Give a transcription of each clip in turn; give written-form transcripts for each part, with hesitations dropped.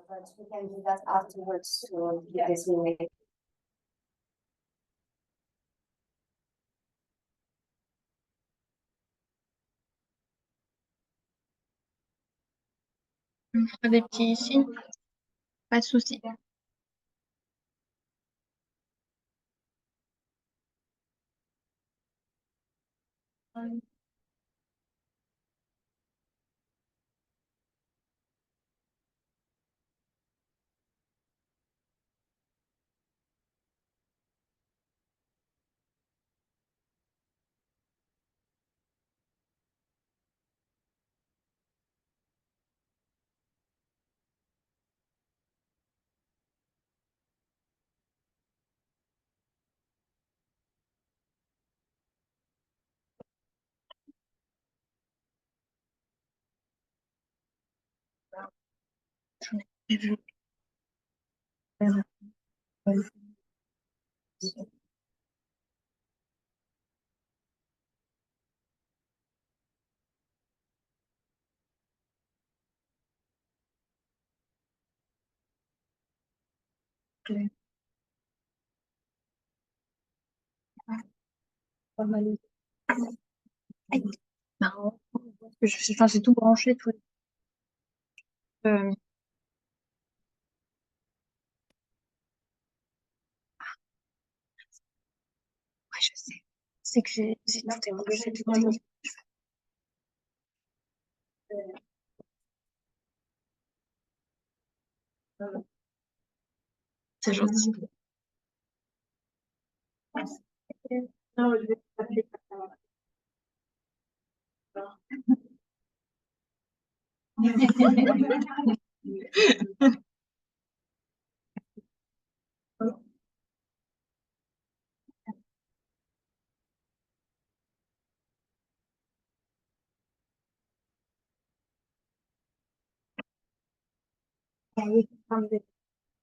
But we can do that afterwards to keep this moving. Des petits signes, pas de souci. J'en ai prévu. Pas mal. Aïe. Marrant. Enfin, c'est tout branché, tout. Ouais, je sais. C'est que j'ai tout est branché, tout est... C'est gentil. Non, je vais t'appeler.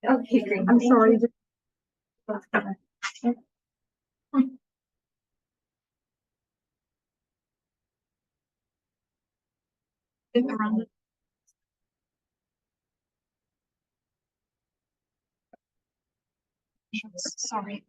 Okay, great. I'm sorry. Sorry.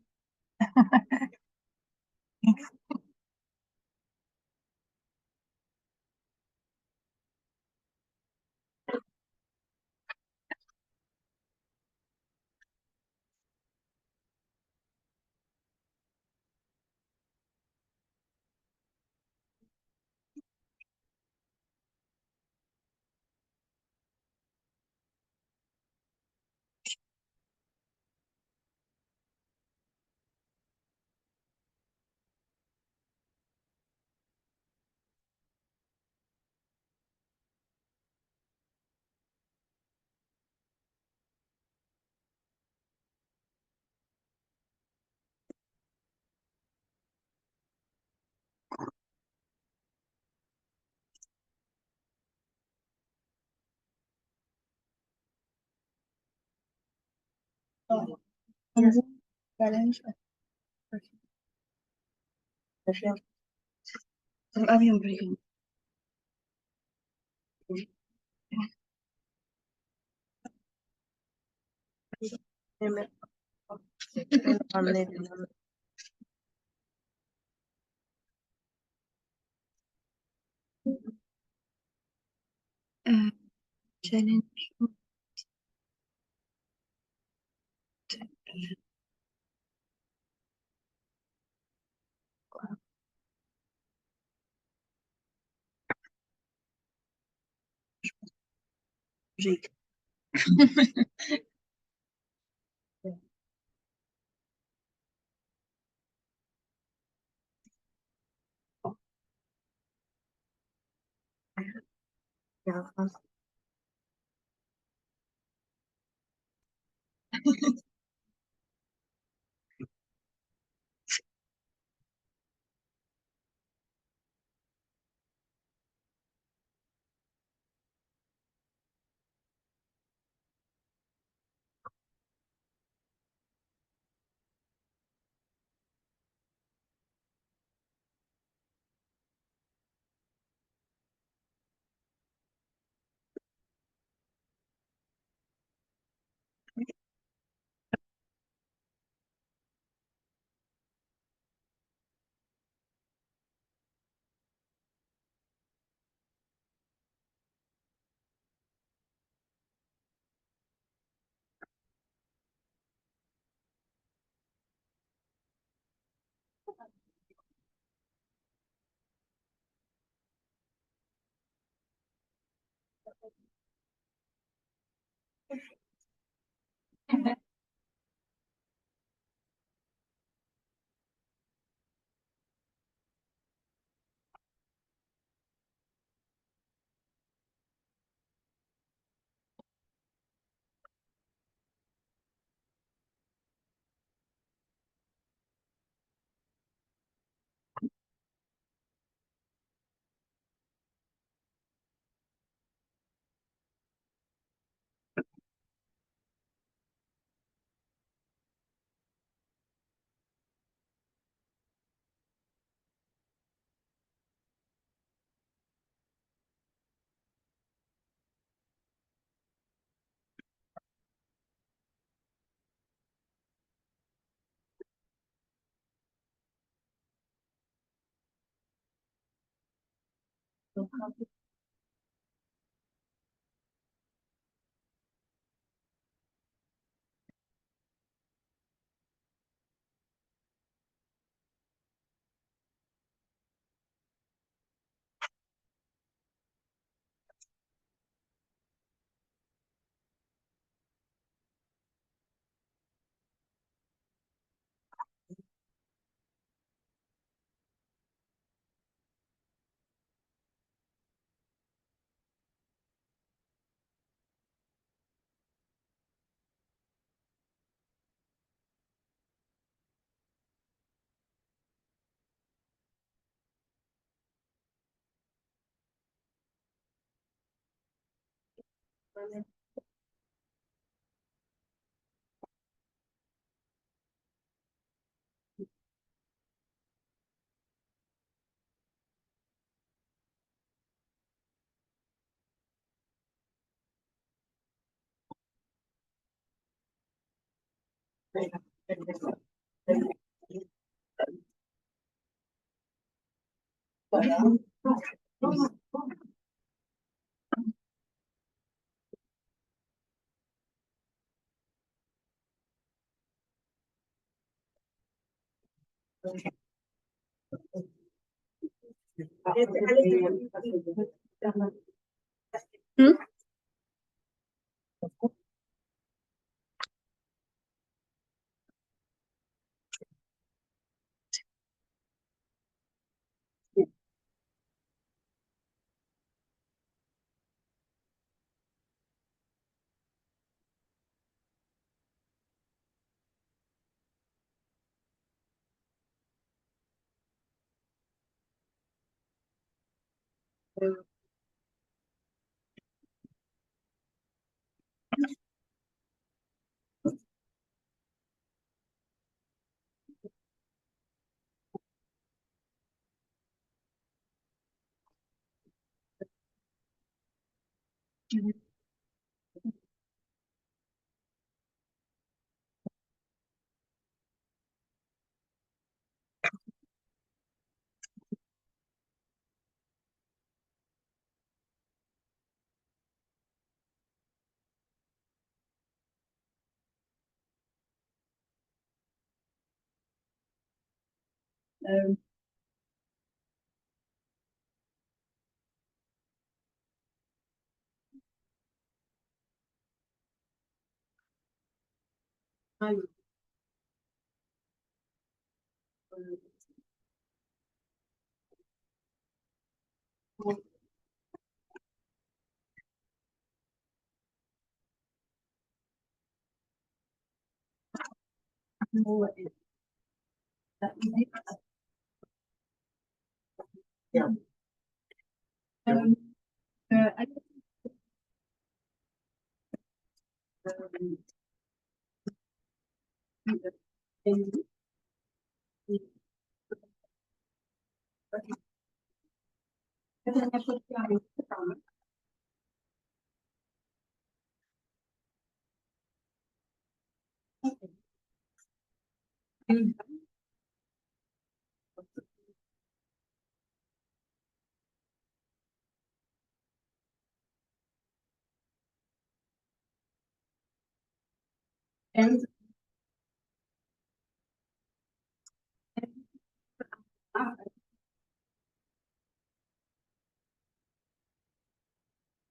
Challenge. Ah oui, on peut l'écrire. Challenge. J'ai écrit.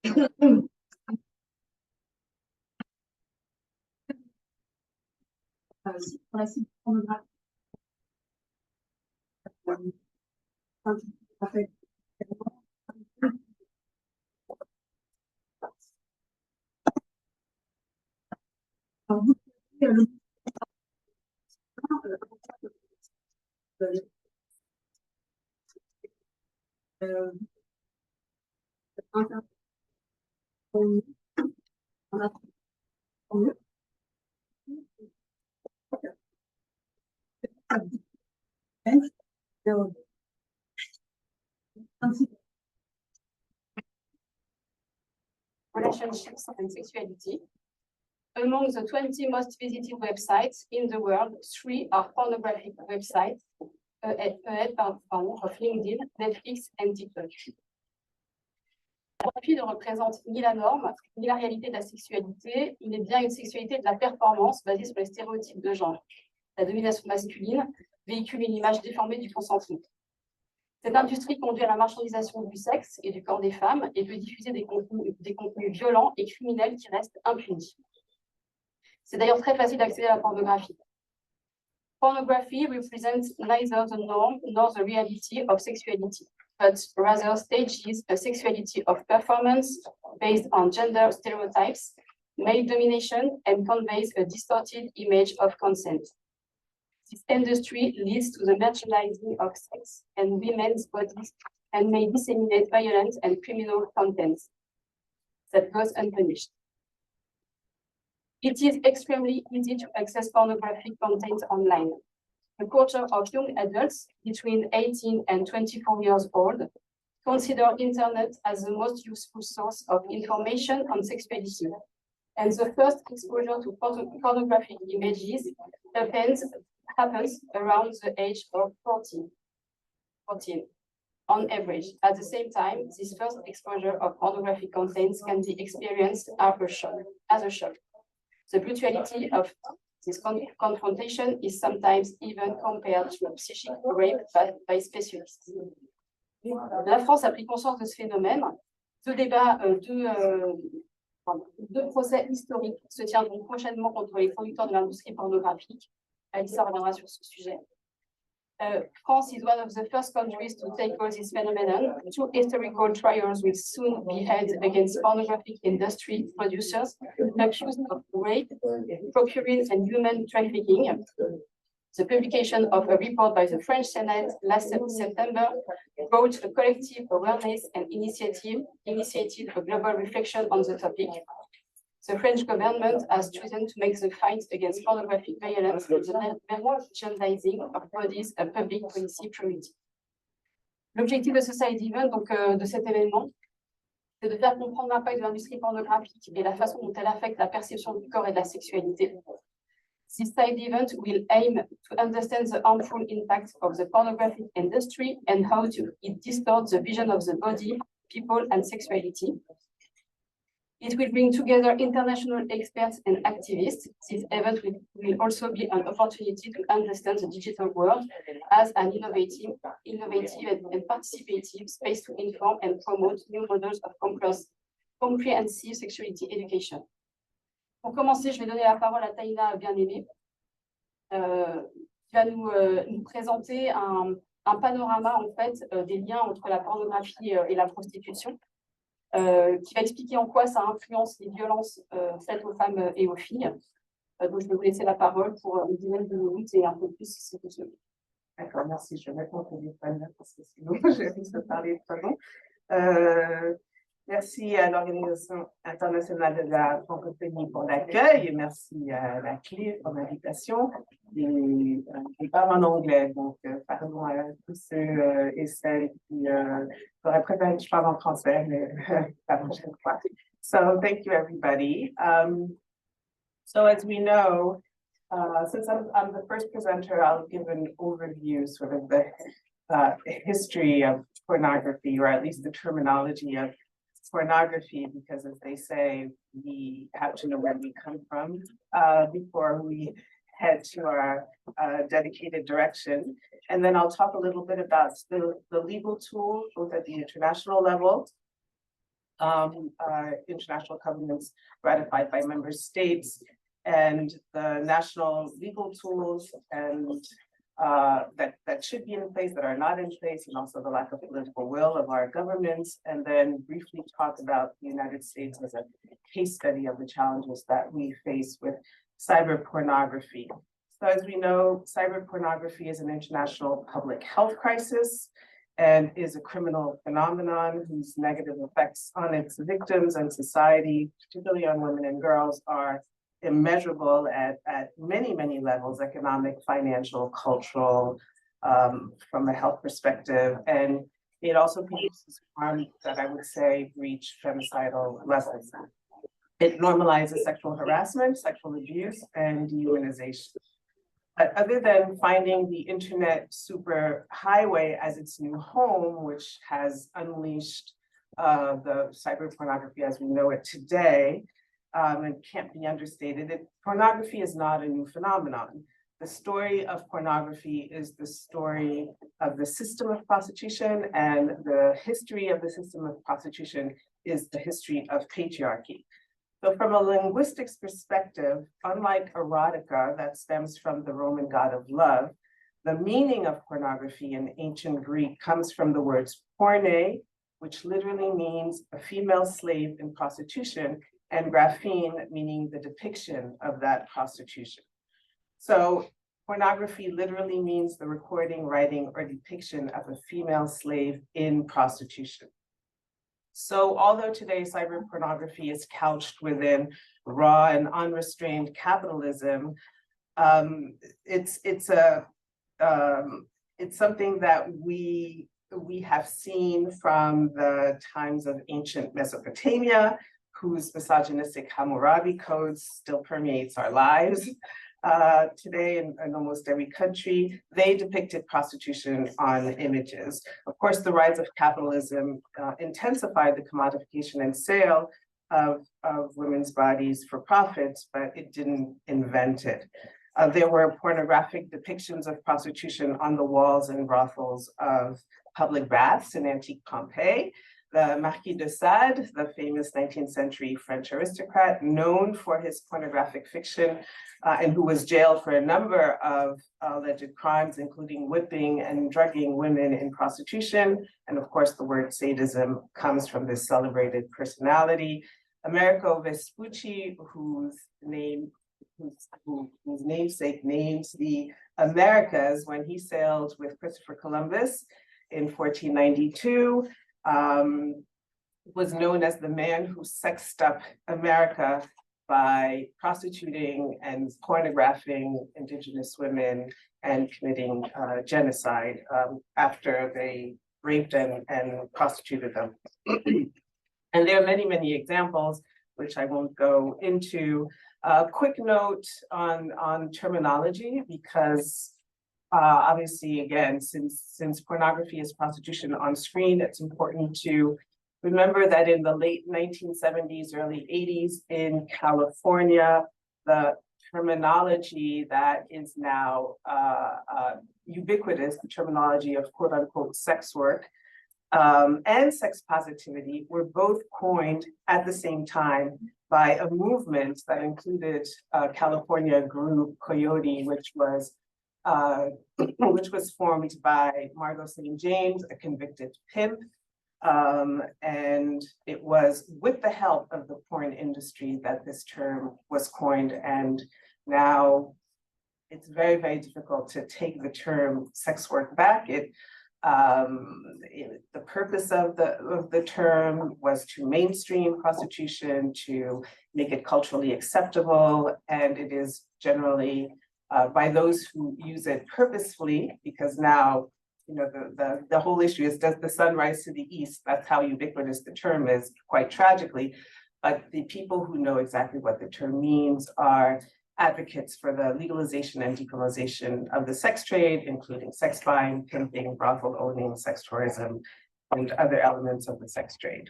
Hmm? Pour la cible pornographique, en fait, alors, vous pouvez, Relationships and sexuality. Among the 20 most visited websites in the world, 3 are pornographic websites, ahead of LinkedIn, Netflix, and TikTok. La pornographie ne représente ni la norme, ni la réalité de la sexualité, il est bien une sexualité de la performance basée sur les stéréotypes de genre. La domination masculine véhicule une image déformée du consentement. Cette industrie conduit à la marchandisation du sexe et du corps des femmes et peut diffuser des contenus violents et criminels qui restent impunis. C'est d'ailleurs très facile d'accéder à la pornographie. Pornography represents neither the norm nor the reality of sexuality, but rather stages a sexuality of performance based on gender stereotypes, male domination, and conveys a distorted image of consent. This industry leads to the merchandising of sex and women's bodies and may disseminate violent and criminal contents that goes unpunished. It is extremely easy to access pornographic content online. A quarter of young adults between 18 and 24 years old consider internet as the most useful source of information on sexuality. And the first exposure to pornographic images happens around the age of 14 on average. At the same time, this first exposure of pornographic contents can be experienced as a shock. The brutality of this confrontation is sometimes even compared to a psychic rape by specialists. La France a pris conscience de ce phénomène. Deux procès historiques se tiendront prochainement contre les producteurs de l'industrie pornographique. Alissa reviendra sur ce sujet. France is one of the first countries to tackle this phenomenon. 2 historical trials will soon be held against pornographic industry producers accused of rape, procuring, and human trafficking. The publication of a report by the French Senate last September brought a collective awareness and initiated a global reflection on the topic. The French government has chosen to make the fight against pornographic violence and the merchandising of bodies a public policy priority. L'objectif de ce side event, donc de cet événement, c'est de faire comprendre l'impact de l'industrie pornographique et la façon dont elle affecte la perception du corps et de la sexualité. This side event will aim to understand the harmful impact of the pornographic industry and how it distorts the vision of the body, people, and sexuality. It will bring together international experts and activists. This event will also be an opportunity to understand the digital world as an innovative and participative space to inform and promote new models of comprehensive sexuality education. Pour commencer, je vais donner la parole à Taïna Bien-Aimé, qui va nous présenter un panorama en fait des liens entre la pornographie et la prostitution. Qui va expliquer en quoi ça influence les violences faites aux femmes et aux filles. Donc, je vais vous laisser la parole pour une dizaine de minutes et un peu plus si c'est possible. D'accord, merci. Je vais mettre mon téléphone parce que sinon, je risque de parler trop long. Merci à l'Organisation internationale de la francophonie pour l'accueil et merci à la CLEF pour l'invitation. Je parle en anglais, donc pardon à tous ceux et celles qui auraient préféré que je parle en français, mais la prochaine fois. So, thank you, everybody. So, as we know, since I'm the first presenter, I'll give an overview, sort of the history of pornography, or at least the terminology of pornography, because as they say, we have to know where we come from before we head to our dedicated direction. And then I'll talk a little bit about the legal tool, both at the international level, international covenants ratified by member states, and the national legal tools and that should be in place that are not in place, and also the lack of political will of our governments, and then briefly talk about the United States as a case study of the challenges that we face with cyber pornography. So as we know, cyber pornography is an international public health crisis and is a criminal phenomenon whose negative effects on its victims and society, particularly on women and girls, are immeasurable at many, many levels: economic, financial, cultural, from a health perspective. And it also produces harm that I would say reach femicidal levels. It normalizes sexual harassment, sexual abuse, and dehumanization. But other than finding the internet super highway as its new home, which has unleashed the cyber pornography as we know it today, and can't be understated, pornography is not a new phenomenon. The story of pornography is the story of the system of prostitution, and the history of the system of prostitution is the history of patriarchy. So from a linguistics perspective, unlike erotica that stems from the Roman god of love, the meaning of pornography in ancient Greek comes from the words porne, which literally means a female slave in prostitution, and graphene, meaning the depiction of that prostitution. So pornography literally means the recording, writing, or depiction of a female slave in prostitution. So although today cyber pornography is couched within raw and unrestrained capitalism, it's something that we have seen from the times of ancient Mesopotamia, whose misogynistic Hammurabi codes still permeates our lives today in almost every country. They depicted prostitution on images. Of course, the rise of capitalism intensified the commodification and sale of women's bodies for profit, but it didn't invent it. There were pornographic depictions of prostitution on the walls and brothels of public baths in antique Pompeii. The Marquis de Sade, the famous 19th century French aristocrat, known for his pornographic fiction, and who was jailed for a number of alleged crimes, including whipping and drugging women in prostitution. And of course, the word sadism comes from this celebrated personality. Amerigo Vespucci, whose namesake names the Americas when he sailed with Christopher Columbus in 1492, was known as the man who sexed up America by prostituting and pornographing indigenous women and committing genocide after they raped and prostituted them. And there are many, many examples, which I won't go into. A quick note on terminology, because obviously, again, since pornography is prostitution on screen, it's important to remember that in the late 1970s, early 80s in California, the terminology that is now ubiquitous, the terminology of quote unquote sex work and sex positivity were both coined at the same time by a movement that included California group Coyote, which was formed by Margot St. James, a convicted pimp. And it was with the help of the porn industry that this term was coined. And now it's very, very difficult to take the term sex work back. The purpose of the term was to mainstream prostitution, to make it culturally acceptable. And it is generally by those who use it purposefully, because now, you know, the whole issue is, does the sun rise to the east? That's how ubiquitous the term is, quite tragically. But the people who know exactly what the term means are advocates for the legalization and decriminalization of the sex trade, including sex buying, pimping, brothel owning, sex tourism, and other elements of the sex trade.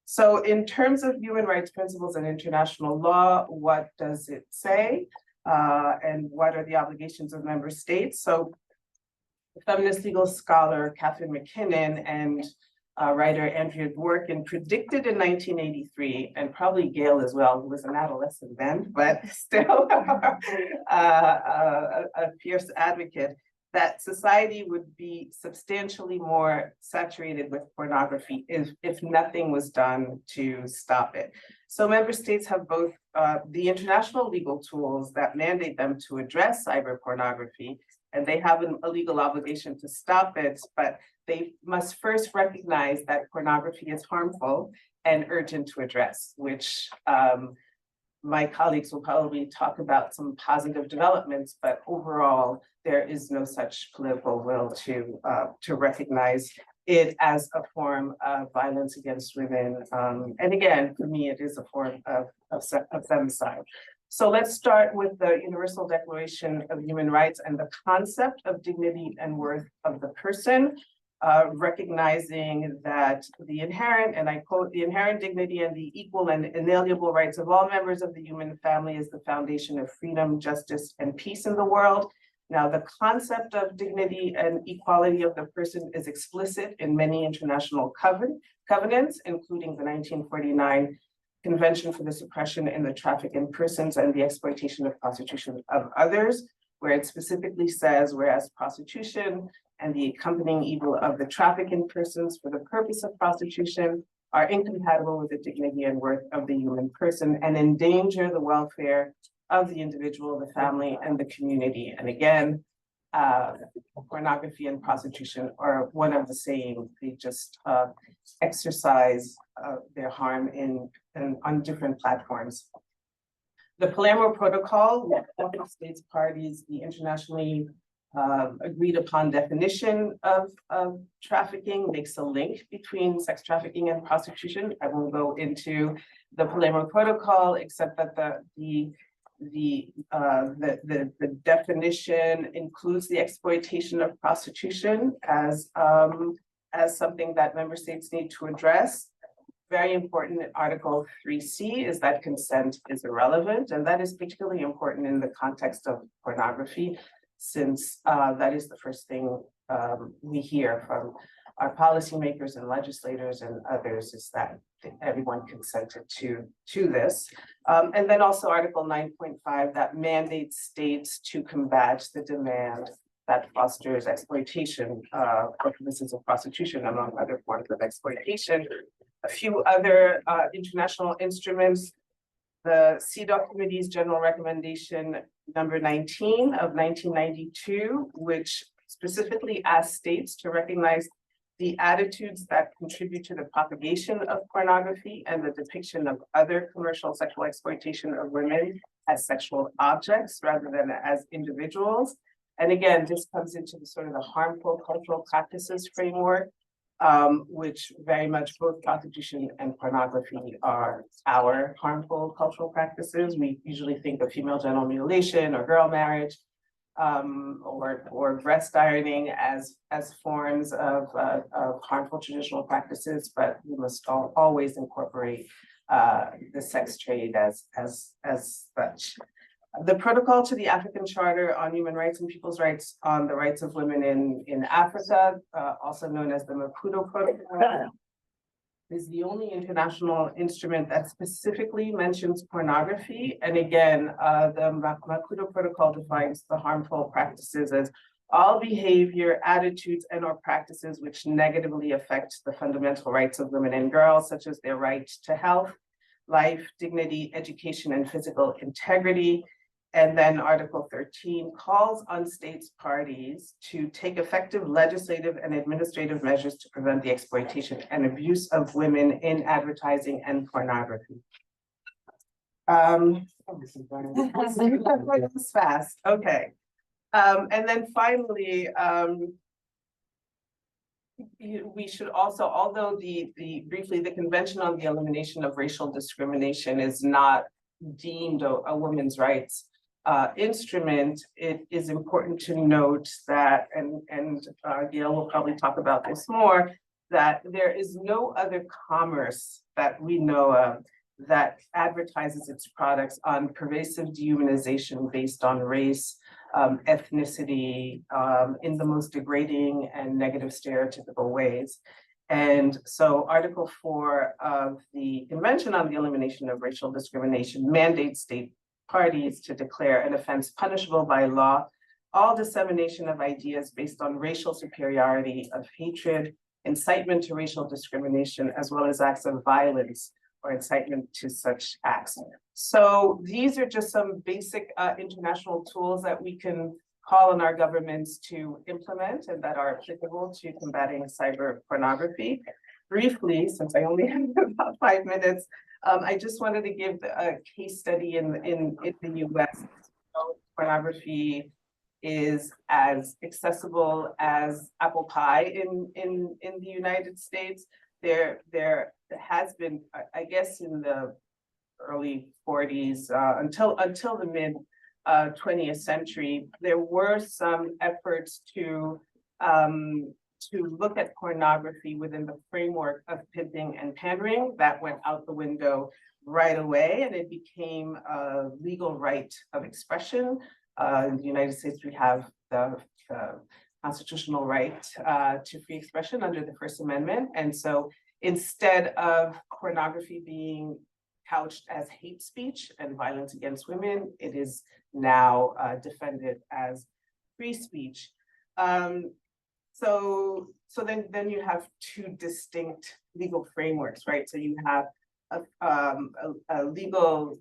So in terms of human rights principles and international law, what does it say? And what are the obligations of member states? So the feminist legal scholar Catherine McKinnon and writer Andrea Dworkin predicted in 1983, and probably Gail as well, who was an adolescent then, but still a fierce advocate, that society would be substantially more saturated with pornography if nothing was done to stop it. So member states have both the international legal tools that mandate them to address cyber pornography, and they have a legal obligation to stop it, but they must first recognize that pornography is harmful and urgent to address, which my colleagues will probably talk about some positive developments, but overall, there is no such political will to recognize it as a form of violence against women. And again, for me, it is a form of femicide. So let's start with the Universal Declaration of Human Rights and the concept of dignity and worth of the person. Recognizing that the inherent, and I quote, the inherent dignity and the equal and inalienable rights of all members of the human family is the foundation of freedom, justice, and peace in the world. Now, the concept of dignity and equality of the person is explicit in many international covenants, including the 1949 Convention for the Suppression and the Traffic in Persons and the Exploitation of Prostitution of Others, where it specifically says, whereas prostitution and the accompanying evil of the traffic in persons for the purpose of prostitution are incompatible with the dignity and worth of the human person and endanger the welfare of the individual, the family, and the community. And again, pornography and prostitution are one of the same. They just exercise their harm on different platforms. The Palermo Protocol, with 40 states parties, the internationally agreed upon definition of trafficking makes a link between sex trafficking and prostitution. I won't go into the Palermo Protocol, except that the definition includes the exploitation of prostitution as something that member states need to address. Very important in Article 3C is that consent is irrelevant, and that is particularly important in the context of pornography, since that is the first thing we hear from our policymakers and legislators and others, is that everyone consented to this. And then also Article 9.5 that mandates states to combat the demand that fosters exploitation for purposes of prostitution, among other forms of exploitation. A few other international instruments, the CEDAW Committee's General Recommendation number 19 of 1992, which specifically asks states to recognize the attitudes that contribute to the propagation of pornography and the depiction of other commercial sexual exploitation of women as sexual objects rather than as individuals. And again, this comes into the sort of the harmful cultural practices framework, which very much both prostitution and pornography are our harmful cultural practices. We usually think of female genital mutilation or girl marriage, or breast ironing as forms of harmful traditional practices, but we must always incorporate the sex trade as such. The protocol to the African Charter on Human Rights and People's Rights on the Rights of Women in Africa, also known as the Maputo Protocol, is the only international instrument that specifically mentions pornography. And again, the Maputo Protocol defines the harmful practices as all behavior, attitudes, and/or practices which negatively affect the fundamental rights of women and girls, such as their right to health, life, dignity, education, and physical integrity. And then Article 13 calls on states parties to take effective legislative and administrative measures to prevent the exploitation and abuse of women in advertising and pornography. This is fast, okay. And then finally, we should also, although briefly, the Convention on the Elimination of Racial Discrimination is not deemed a women's rights instrument, it is important to note that, and Gail will probably talk about this more, that there is no other commerce that we know of that advertises its products on pervasive dehumanization based on race, ethnicity, in the most degrading and negative stereotypical ways. And so Article 4 of the Convention on the Elimination of Racial Discrimination mandates state parties to declare an offense punishable by law all dissemination of ideas based on racial superiority, of hatred, incitement to racial discrimination, as well as acts of violence or incitement to such acts. So these are just some basic international tools that we can call on our governments to implement and that are applicable to combating cyber pornography. Briefly, since I only have about 5 minutes, I just wanted to give a case study in the US. Pornography is as accessible as apple pie in the United States. There has been, I guess, in the early 40s until the mid 20th century, there were some efforts to look at pornography within the framework of pimping and pandering. That went out the window right away, and it became a legal right of expression. In the United States, we have the constitutional right to free expression under the First Amendment. And so instead of pornography being couched as hate speech and violence against women, it is now defended as free speech. So then you have two distinct legal frameworks, right? So you have a legal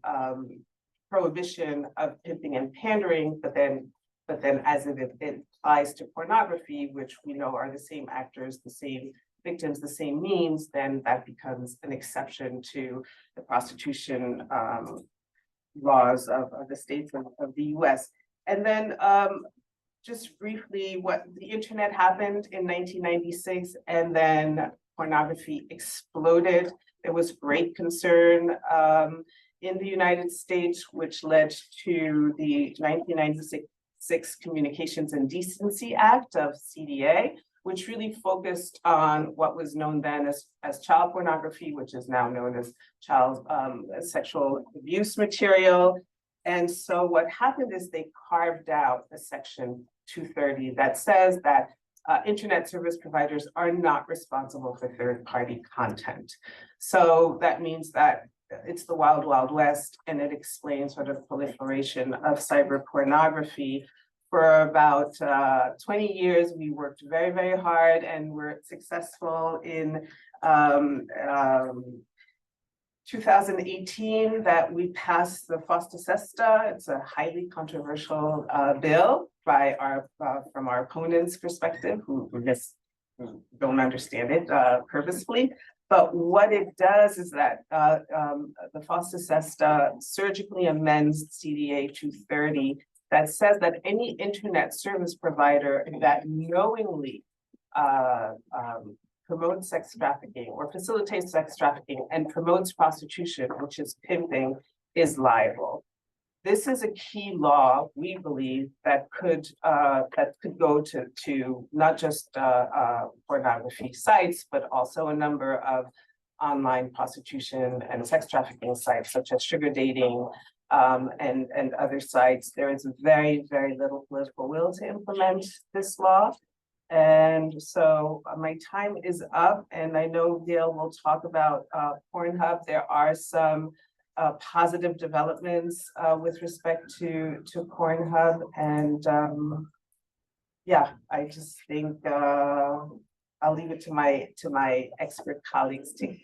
prohibition of pimping and pandering, but then as it applies to pornography, which we know are the same actors, the same victims, the same means, then that becomes an exception to the prostitution laws of the states of the US. And then just briefly, what the internet happened in 1996, and then pornography exploded. There was great concern in the United States, which led to the 1996 Communications and Decency Act of CDA, which really focused on what was known then as child pornography, which is now known as child sexual abuse material. And so what happened is they carved out a section 230 that says that internet service providers are not responsible for third-party content. So that means that it's the wild, wild west, and it explains sort of proliferation of cyber pornography. For about 20 years, we worked very, very hard, and we're successful in 2018 that we passed the FOSTA-SESTA. It's a highly controversial bill by from our opponents' perspective, who just don't understand it purposefully. But what it does is that the FOSTA-SESTA surgically amends CDA 230 that says that any internet service provider that knowingly promotes sex trafficking or facilitates sex trafficking and promotes prostitution, which is pimping, is liable. This is a key law, we believe, that could go to not just pornography sites, but also a number of online prostitution and sex trafficking sites, such as sugar dating and other sites. There is very, very little political will to implement this law. And so my time is up, and I know Gail will talk about Pornhub. There are some positive developments with respect to Pornhub, and yeah, I just think I'll leave it to my expert colleagues to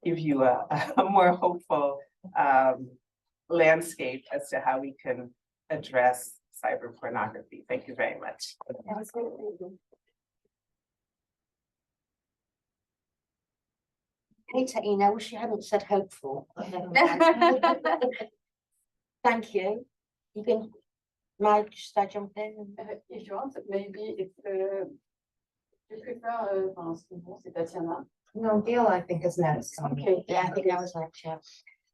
give you a more hopeful landscape as to how we can address cyber pornography. Thank you very much. Hey, Taïna, I wish you hadn't said hopeful. Thank you. You can, should I jump in? If you want, maybe if you prefer, c'est Tatiana. No, Gail, I think, is next. Okay. Yeah, I think I was next, yeah.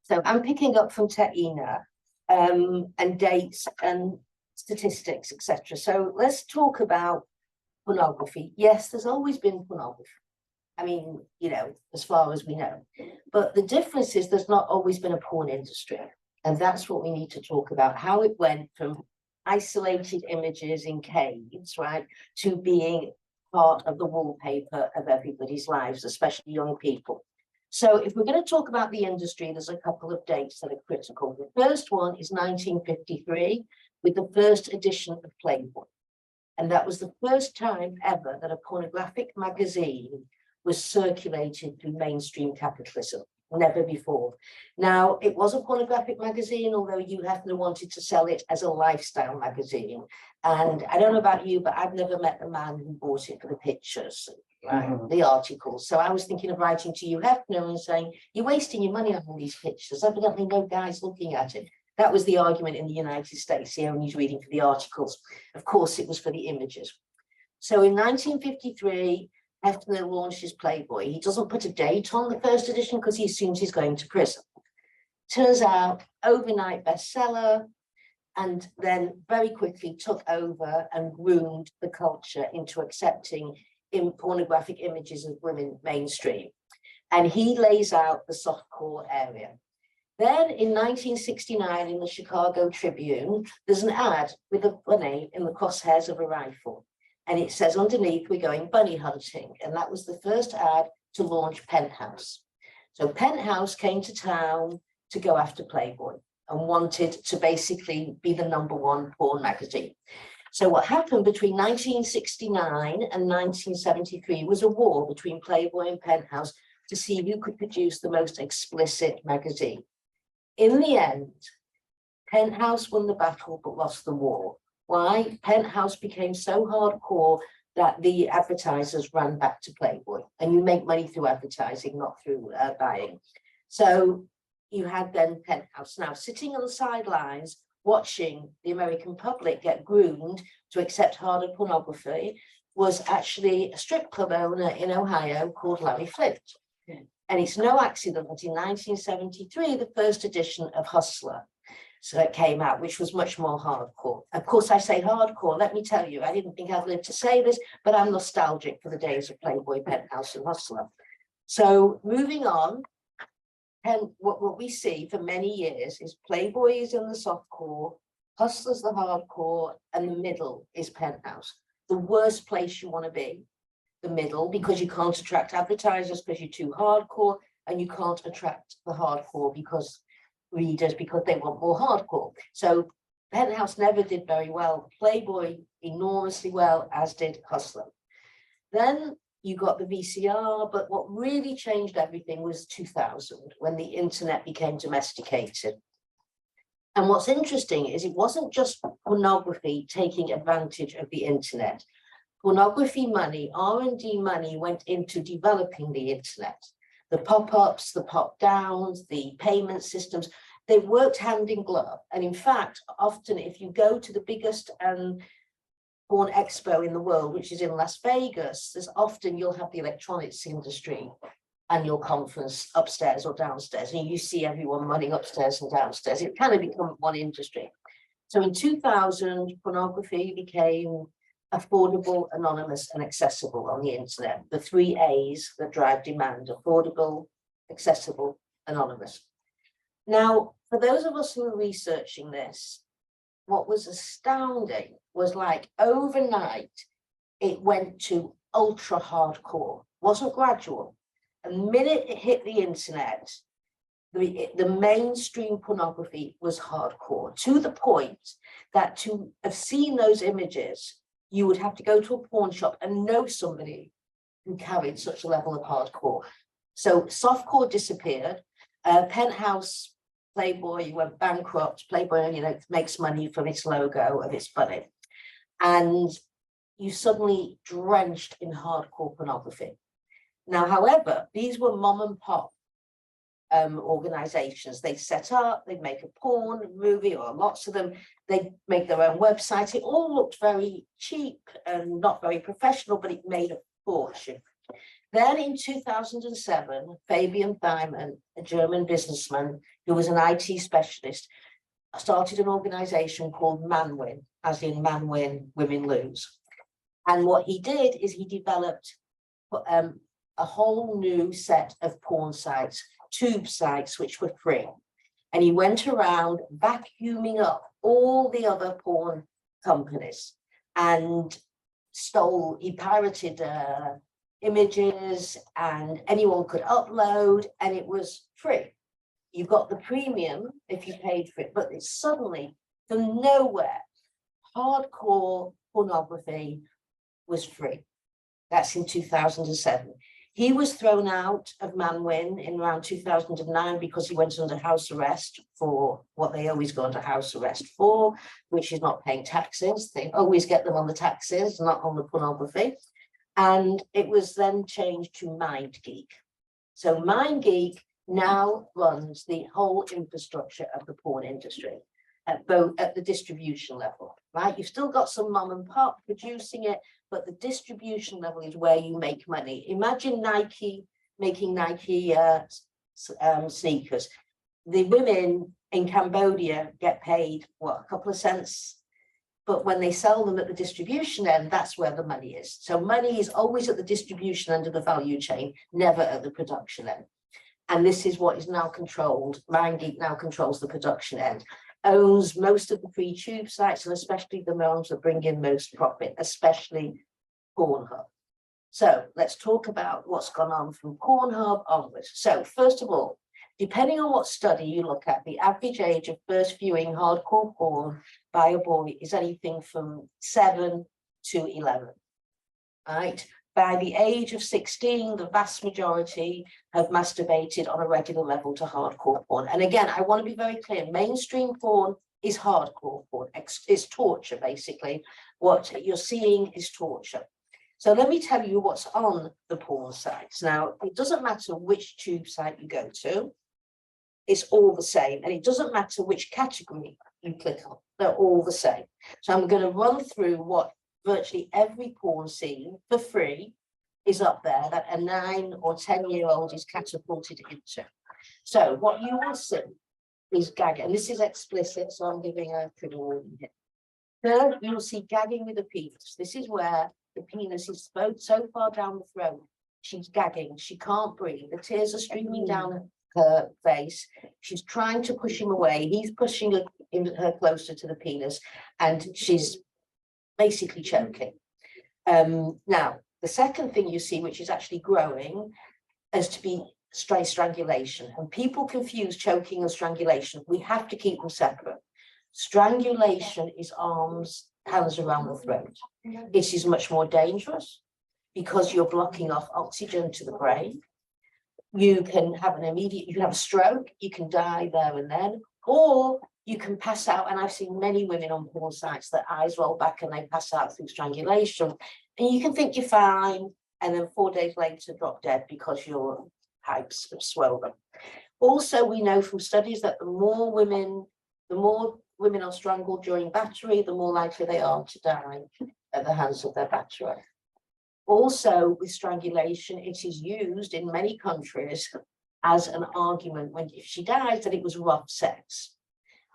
So I'm picking up from Taïna and dates and statistics, etc. So let's talk about pornography. Yes, there's always been pornography. I mean, you know, as far as we know. But the difference is there's not always been a porn industry. And that's what we need to talk about, how it went from isolated images in caves, right, to being part of the wallpaper of everybody's lives, especially young people. So if we're going to talk about the industry, there's a couple of dates that are critical. The first one is 1953 with the first edition of Playboy. And that was the first time ever that a pornographic magazine was circulated through mainstream capitalism. Never before. Now, it was a pornographic magazine, although Hugh Hefner wanted to sell it as a lifestyle magazine. And I don't know about you, but I've never met the man who bought it for the pictures, right? The articles. So I was thinking of writing to Hugh Hefner and saying, you're wasting your money on all these pictures. Evidently no guy's looking at it. That was the argument in the United States. He only was reading for the articles. Of course, it was for the images. So in 1953, Hefner launches Playboy. He doesn't put a date on the first edition because he assumes he's going to prison. Turns out, overnight bestseller, and then very quickly took over and groomed the culture into accepting pornographic images of women mainstream. And he lays out the softcore area. Then in 1969, in the Chicago Tribune, there's an ad with a bunny in the crosshairs of a rifle. And it says underneath, we're going bunny hunting. And that was the first ad to launch Penthouse. So Penthouse came to town to go after Playboy and wanted to basically be the #1 porn magazine. So what happened between 1969 and 1973 was a war between Playboy and Penthouse to see who could produce the most explicit magazine. In the end, Penthouse won the battle but lost the war. Why? Penthouse became so hardcore that the advertisers ran back to Playboy, and you make money through advertising, not through buying. So you had then Penthouse now sitting on the sidelines, watching the American public get groomed to accept harder pornography, was actually a strip club owner in Ohio called Larry Flint. And it's no accident that in 1973, the first edition of Hustler, so it came out, which was much more hardcore. Of course, I say hardcore. Let me tell you, I didn't think I'd live to say this, but I'm nostalgic for the days of Playboy, Penthouse, and Hustler. So moving on, and what we see for many years is Playboy is in the softcore, Hustler's the hardcore, and the middle is Penthouse. The worst place you want to be, the middle, because you can't attract advertisers because you're too hardcore, and you can't attract the hardcore readers because they want more hardcore. So Penthouse never did very well. Playboy enormously well, as did Hustler. Then you got the VCR, but what really changed everything was 2000, when the internet became domesticated. And what's interesting is it wasn't just pornography taking advantage of the internet. Pornography money, R&D money went into developing the internet. The pop-ups, the pop-downs, the payment systems, they worked hand in glove. And in fact, often if you go to the biggest porn expo in the world, which is in Las Vegas, there's often you'll have the electronics industry annual conference upstairs or downstairs, and you see everyone running upstairs and downstairs. It kind of become one industry. So in 2000, pornography became affordable, anonymous, and accessible on the internet. The 3 A's that drive demand: affordable, accessible, anonymous. Now, for those of us who are researching this, what was astounding was like overnight, it went to ultra hardcore, wasn't gradual. The minute it hit the internet, the mainstream pornography was hardcore, to the point that to have seen those images, you would have to go to a porn shop and know somebody who carried such a level of hardcore. So softcore disappeared. Penthouse, Playboy went bankrupt. Playboy, makes money from its logo of its bunny. And you suddenly drenched in hardcore pornography. Now, however, these were mom and pop organizations. They set up, they'd make a porn movie, or lots of them, they'd make their own website. It all looked very cheap and not very professional, but it made a fortune. Then in 2007, Fabian Thymann, a German businessman who was an IT specialist, started an organization called Man-Win, as in man win, women lose. And what he did is he developed a whole new set of porn sites, tube sites, which were free. And he went around vacuuming up all the other porn companies and he pirated images, and anyone could upload, and it was free. You got the premium if you paid for it, but it's suddenly, from nowhere, hardcore pornography was free. That's in 2007. He was thrown out of Manwin in around 2009 because he went under house arrest for what they always go under house arrest for, which is not paying taxes. They always get them on the taxes, not on the pornography. And it was then changed to MindGeek. So MindGeek now runs the whole infrastructure of the porn industry at the distribution level, right? You've still got some mom and pop producing it, but the distribution level is where you make money. Imagine Nike making Nike sneakers. The women in Cambodia get paid, what, a couple of cents? But when they sell them at the distribution end, that's where the money is. So money is always at the distribution end of the value chain, never at the production end. And this is what is now controlled. MindGeek now controls the production end, owns most of the free tube sites, and especially the ones that bring in most profit, especially Pornhub. So let's talk about what's gone on from Pornhub onwards. So first of all, depending on what study you look at, the average age of first viewing hardcore porn by a boy is anything from 7 to 11, right? By the age of 16, the vast majority have masturbated on a regular level to hardcore porn. And again, I want to be very clear, mainstream porn is hardcore porn, it's torture, basically. What you're seeing is torture. So let me tell you what's on the porn sites. Now, it doesn't matter which tube site you go to, it's all the same. And it doesn't matter which category you click on, they're all the same. So I'm going to run through what virtually every porn scene for free is up there that a 9 or 10-year-old is catapulted into. So what you will see is gagging, and this is explicit, so I'm giving a trigger warning here. Third, you will see gagging with a penis. This is where the penis is so far down the throat, she's gagging, she can't breathe, the tears are streaming down her face, she's trying to push him away, he's pushing her closer to the penis, and she's basically choking. Now, the second thing you see, which is actually growing, is to be strangulation. And people confuse choking and strangulation. We have to keep them separate. Strangulation is hands around the throat. It is much more dangerous because you're blocking off oxygen to the brain. You can have you can have a stroke, you can die there and then, or you can pass out. And I've seen many women on porn sites that eyes roll back and they pass out through strangulation. And you can think you're fine, and then 4 days later drop dead because your pipes have swelled up. Also, we know from studies that the more women are strangled during battery, the more likely they are to die at the hands of their batterer. Also, with strangulation, it is used in many countries as an argument when if she dies that it was rough sex.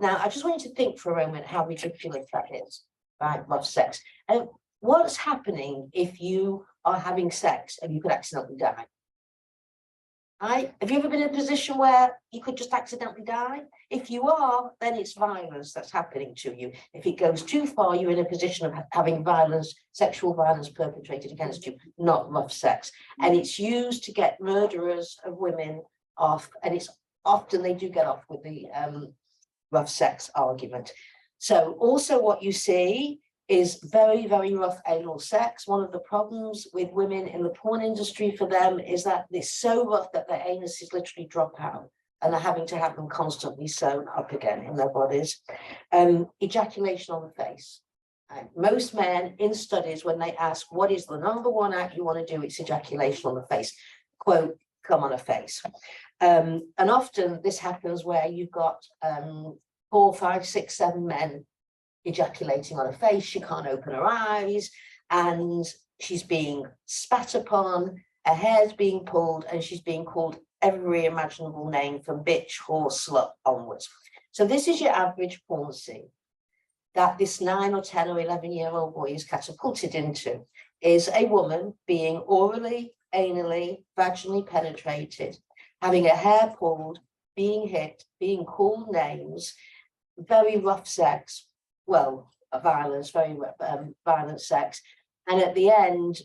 Now, I just want you to think for a moment how ridiculous that is, right? Rough sex. And what's happening if you are having sex and you could accidentally die? Right? Have you ever been in a position where you could just accidentally die? If you are, then it's violence that's happening to you. If it goes too far, you're in a position of having violence, sexual violence perpetrated against you, not rough sex. And it's used to get murderers of women off, and it's often they do get off with the rough sex argument. So also what you see is very, very rough anal sex. One of the problems with women in the porn industry for them is that it's so rough that their anuses literally drop out and they're having to have them constantly sewn up again in their bodies. Ejaculation on the face. Most men in studies, when they ask what is the number one act you want to do, it's ejaculation on the face. Quote, come on a face. And often this happens where you've got 4, 5, 6, 7 men ejaculating on her face, she can't open her eyes, and she's being spat upon, her hair's being pulled, and she's being called every imaginable name from bitch, whore, slut onwards. So this is your average porn scene that this 9 or 10 or 11-year-old boy is catapulted into, is a woman being orally, anally, vaginally penetrated, having her hair pulled, being hit, being called names, very rough sex, well, violence, very violent sex, and at the end,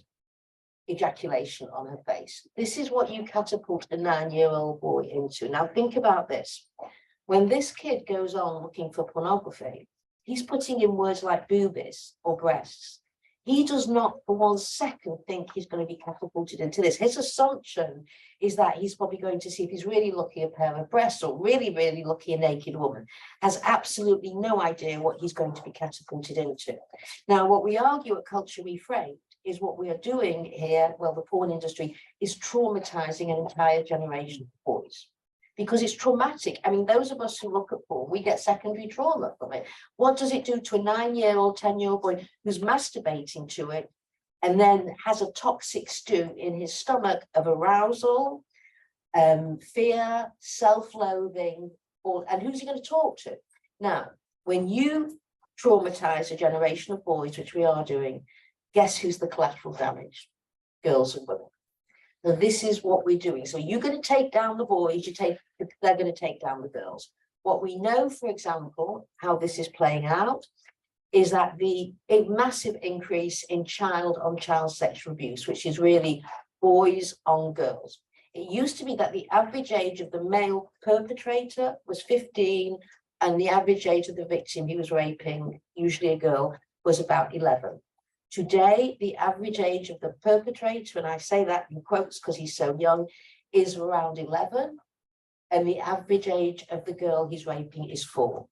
ejaculation on her face. This is what you catapult a 9-year-old boy into. Now think about this. When this kid goes on looking for pornography, he's putting in words like boobies or breasts. He does not for 1 second think he's going to be catapulted into this. His assumption is that he's probably going to see, if he's really lucky, a pair of breasts, or really, really lucky, a naked woman. Has absolutely no idea what he's going to be catapulted into. Now, what we argue at Culture Reframed is what we are doing here, well, the porn industry is traumatizing an entire generation of boys. Because it's traumatic. I mean, those of us who look at porn, we get secondary trauma from it. What does it do to a 9-year-old, 10-year-old boy who's masturbating to it and then has a toxic stew in his stomach of arousal, fear, self-loathing, and who's he going to talk to? Now, when you traumatize a generation of boys, which we are doing, guess who's the collateral damage? Girls and women. So this is what we're doing. So you're going to take down the boys, they're going to take down the girls. What we know, for example, how this is playing out, is that a massive increase in child-on-child sexual abuse, which is really boys on girls. It used to be that the average age of the male perpetrator was 15, and the average age of the victim he was raping, usually a girl, was about 11. Today, the average age of the perpetrator, and I say that in quotes because he's so young, is around 11, and the average age of the girl he's raping is 4.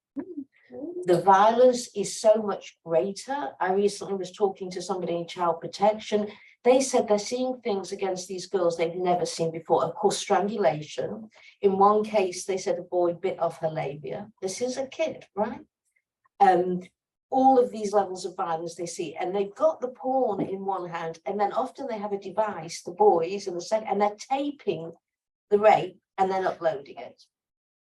The violence is so much greater. I recently was talking to somebody in child protection. They said they're seeing things against these girls they've never seen before. Of course, strangulation. In one case, they said a boy bit off her labia. This is a kid, right? All of these levels of violence they see, and they've got the porn in one hand, and then often they have a device, the boys, and they're taping the rape and then uploading it.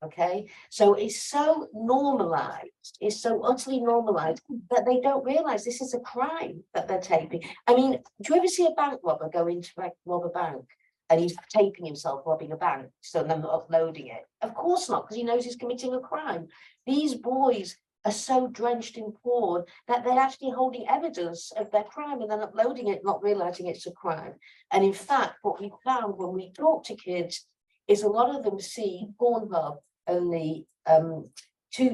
Okay, so it's so normalized, it's so utterly normalized that they don't realize this is a crime that they're taping. I mean, do you ever see a bank robber go in to rob a bank and he's taping himself robbing a bank, so then uploading it? Of course not, because he knows he's committing a crime. These boys are so drenched in porn that they're actually holding evidence of their crime and then uploading it, not realizing it's a crime. And in fact, what we found when we talk to kids is a lot of them see Pornhub only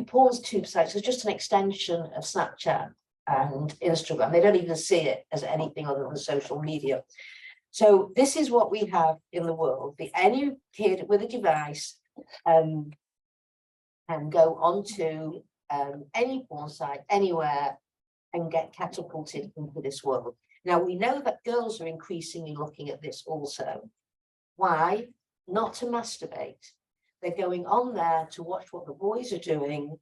porn's tube sites as just an extension of Snapchat and Instagram. They don't even see it as anything other than social media. So this is what we have in the world. Any kid with a device can go onto any porn site anywhere and get catapulted into this world. Now we know that girls are increasingly looking at this also. Why? Not to masturbate. They're going on there to watch what the boys are doing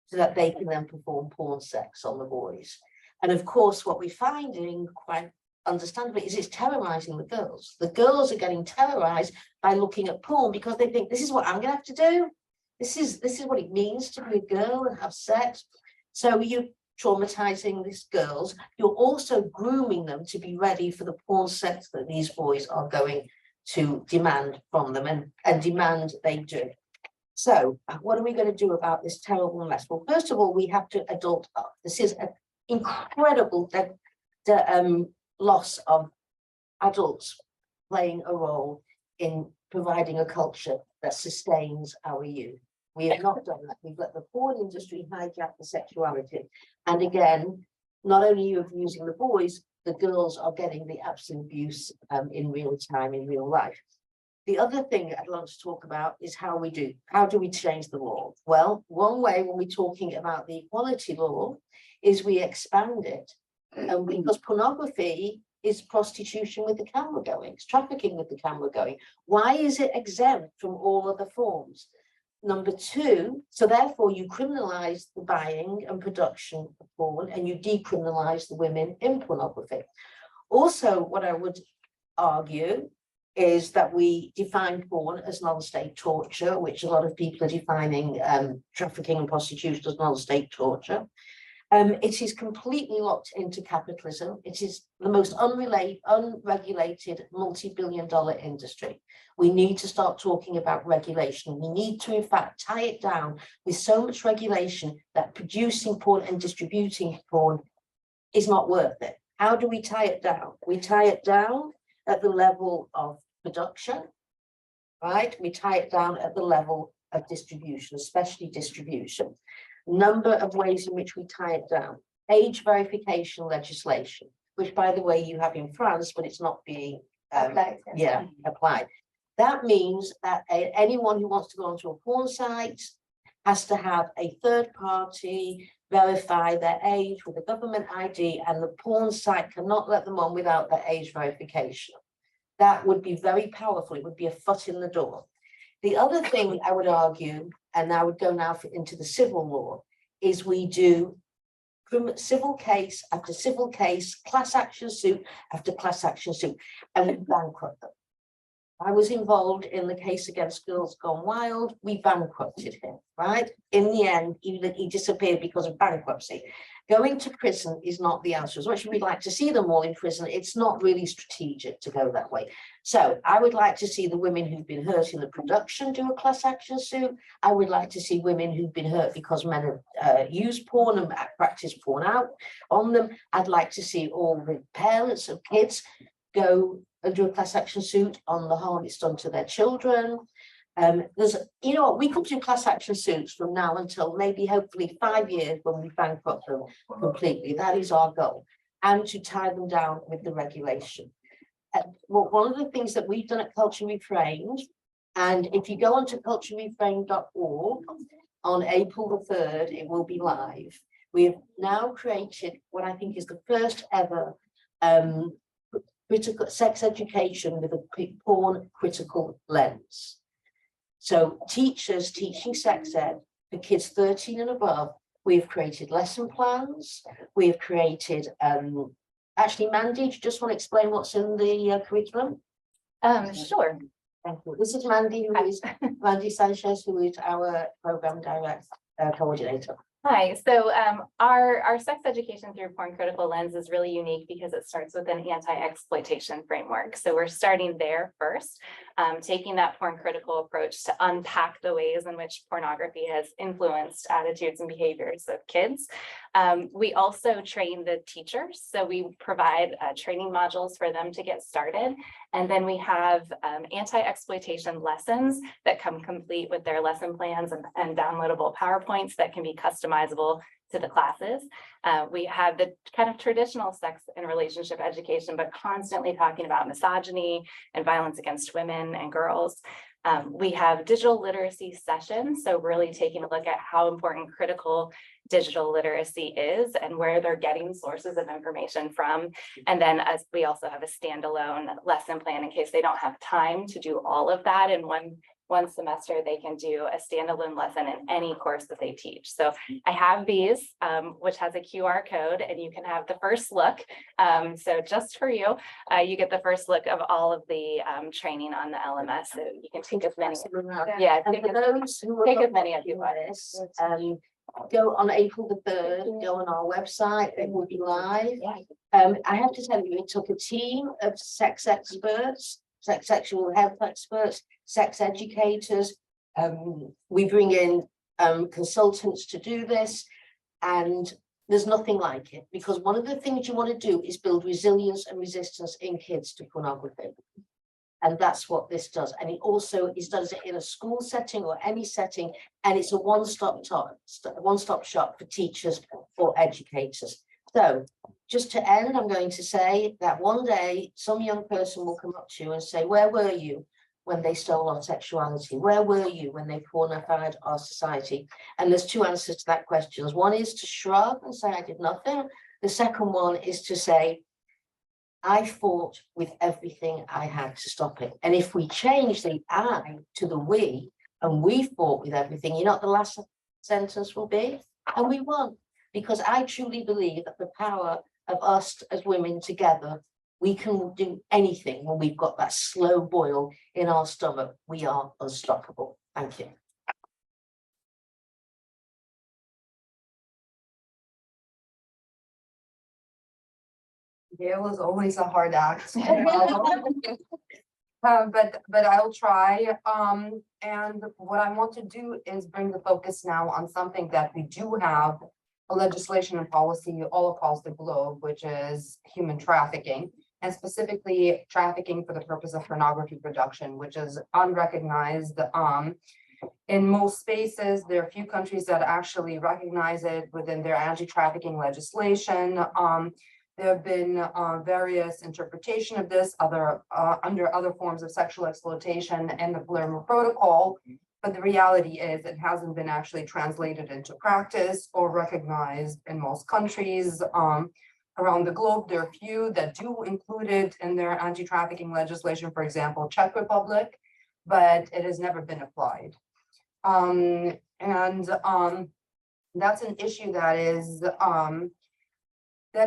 so that they can then perform porn sex on the boys. And of course, what we're finding quite understandably is it's terrorizing the girls. The girls are getting terrorized by looking at porn because they think this is what I'm going to have to do. This is what it means to be a girl and have sex. So you're traumatizing these girls. You're also grooming them to be ready for the porn sex that these boys are going to demand from them, and demand they do. So what are we going to do about this terrible mess? Well, first of all, we have to adult up. This is an incredible loss of adults playing a role in providing a culture that sustains our youth. We have not done that. We've let the porn industry hijack the sexuality. And again, not only are you abusing the boys, the girls are getting the absolute abuse in real time, in real life. The other thing I'd like to talk about is how do we change the law? Well, one way when we're talking about the equality law is we expand it. Because pornography is prostitution with the camera going, it's trafficking with the camera going. Why is it exempt from all other forms? Number two, so therefore you criminalize the buying and production of porn and you decriminalize the women in pornography. Also, what I would argue is that we define porn as non-state torture, which a lot of people are defining trafficking and prostitution as non-state torture. It is completely locked into capitalism. It is the most unregulated, multi-billion-dollar industry. We need to start talking about regulation. We need to, in fact, tie it down with so much regulation that producing porn and distributing porn is not worth it. How do we tie it down? We tie it down at the level of production, right? We tie it down at the level of distribution, especially distribution. Number of ways in which we tie it down. Age verification legislation, which by the way you have in France, but it's not being applied. That means that anyone who wants to go onto a porn site has to have a third party verify their age with a government ID, and the porn site cannot let them on without their age verification. That would be very powerful. It would be a foot in the door. The other thing I would argue, and I would go now into the civil law, is we do from civil case after civil case, class action suit after class action suit, and we bankrupt them. I was involved in the case against Girls Gone Wild. We bankrupted him, right? In the end, he disappeared because of bankruptcy. Going to prison is not the answer. As much as we'd like to see them all in prison, it's not really strategic to go that way. So I would like to see the women who've been hurt in the production do a class action suit. I would like to see women who've been hurt because men have used porn and practiced porn out on them. I'd like to see all the parents of kids go and do a class action suit on the harm it's done to their children. There's, you know, we could do class action suits from now until maybe hopefully 5 years when we bankrupt them completely. That is our goal, and to tie them down with the regulation. Well, one of the things that we've done at Culture Reframed, and if you go onto culturereframed.org on April the 3rd, it will be live. We have now created what I think is the first ever critical sex education with a porn critical lens. So teachers teaching sex ed for kids 13 and above, we've created lesson plans, we've created, actually Mandy, do you just want to explain what's in the curriculum? Sure. Thank you. This is Mandy, who is Mandy Sanchez, who is our program coordinator. Hi, so our sex education through porn critical lens is really unique because it starts with an anti-exploitation framework. So we're starting there first, taking that porn critical approach to unpack the ways in which pornography has influenced attitudes and behaviors of kids. We also train the teachers, so we provide training modules for them to get started. And then we have anti-exploitation lessons that come complete with their lesson plans and downloadable PowerPoints that can be customizable to the classes. We have the kind of traditional sex and relationship education, but constantly talking about misogyny and violence against women and girls. We have digital literacy sessions, so really taking a look at how important critical digital literacy is and where they're getting sources of information from. And then as we also have a standalone lesson plan in case they don't have time to do all of that in one semester, they can do a standalone lesson in any course that they teach. So I have these, which has a QR code, and you can have the first look. So just for you, you get the first look of all of the training on the LMS. So you can take as many. Yeah, And for those who take as many as you want. this, go on April the 3rd, go on our website, it will be live. I have to tell you, it took a team of sex experts, sexual health experts, sex educators. We bring in consultants to do this, and there's nothing like it, because one of the things you want to do is build resilience and resistance in kids to pornography. And that's what this does. And it also does it in a school setting or any setting, and it's a one-stop shop for teachers or educators. So just to end, I'm going to say that one day some young person will come up to you and say, where were you when they stole our sexuality? Where were you when they pornified our society? And there's two answers to that question. One is to shrug and say, I did nothing. The second one is to say, I fought with everything I had to stop it. And if we change the I to the we, and we fought with everything, you know what the last sentence will be? And we won. Because I truly believe that the power of us as women together, we can do anything when we've got that slow boil in our stomach. We are unstoppable. Thank you. Gail is always a hard act. But I'll try. And what I want to do is bring the focus now on something that we do have legislation and policy all across the globe, which is human trafficking, and specifically trafficking for the purpose of pornography production, which is unrecognized. In most spaces, there are a few countries that actually recognize it within their anti-trafficking legislation. There have been various interpretation of this under other forms of sexual exploitation and the Palermo Protocol. But the reality is it hasn't been actually translated into practice or recognized in most countries around the globe. There are a few that do include it in their anti-trafficking legislation, for example, Czech Republic, but it has never been applied. That's an issue that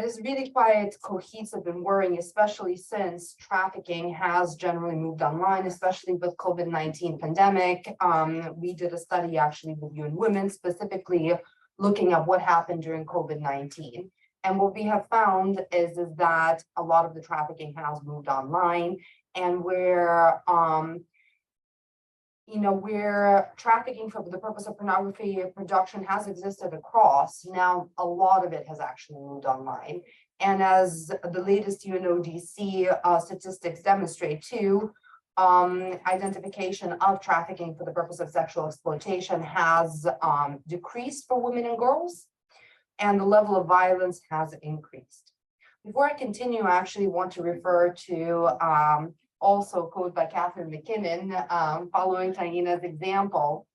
is really quite cohesive and worrying, especially since trafficking has generally moved online, especially with COVID-19 pandemic. We did a study actually with UN Women, specifically looking at what happened during COVID-19. And what we have found is that a lot of the trafficking has moved online, and where trafficking for the purpose of pornography production has existed across, now a lot of it has actually moved online. And as the latest UNODC statistics demonstrate too, identification of trafficking for the purpose of sexual exploitation has decreased for women and girls, and the level of violence has increased. Before I continue, I actually want to refer to also a quote by Catherine McKinnon, following Taïna's example.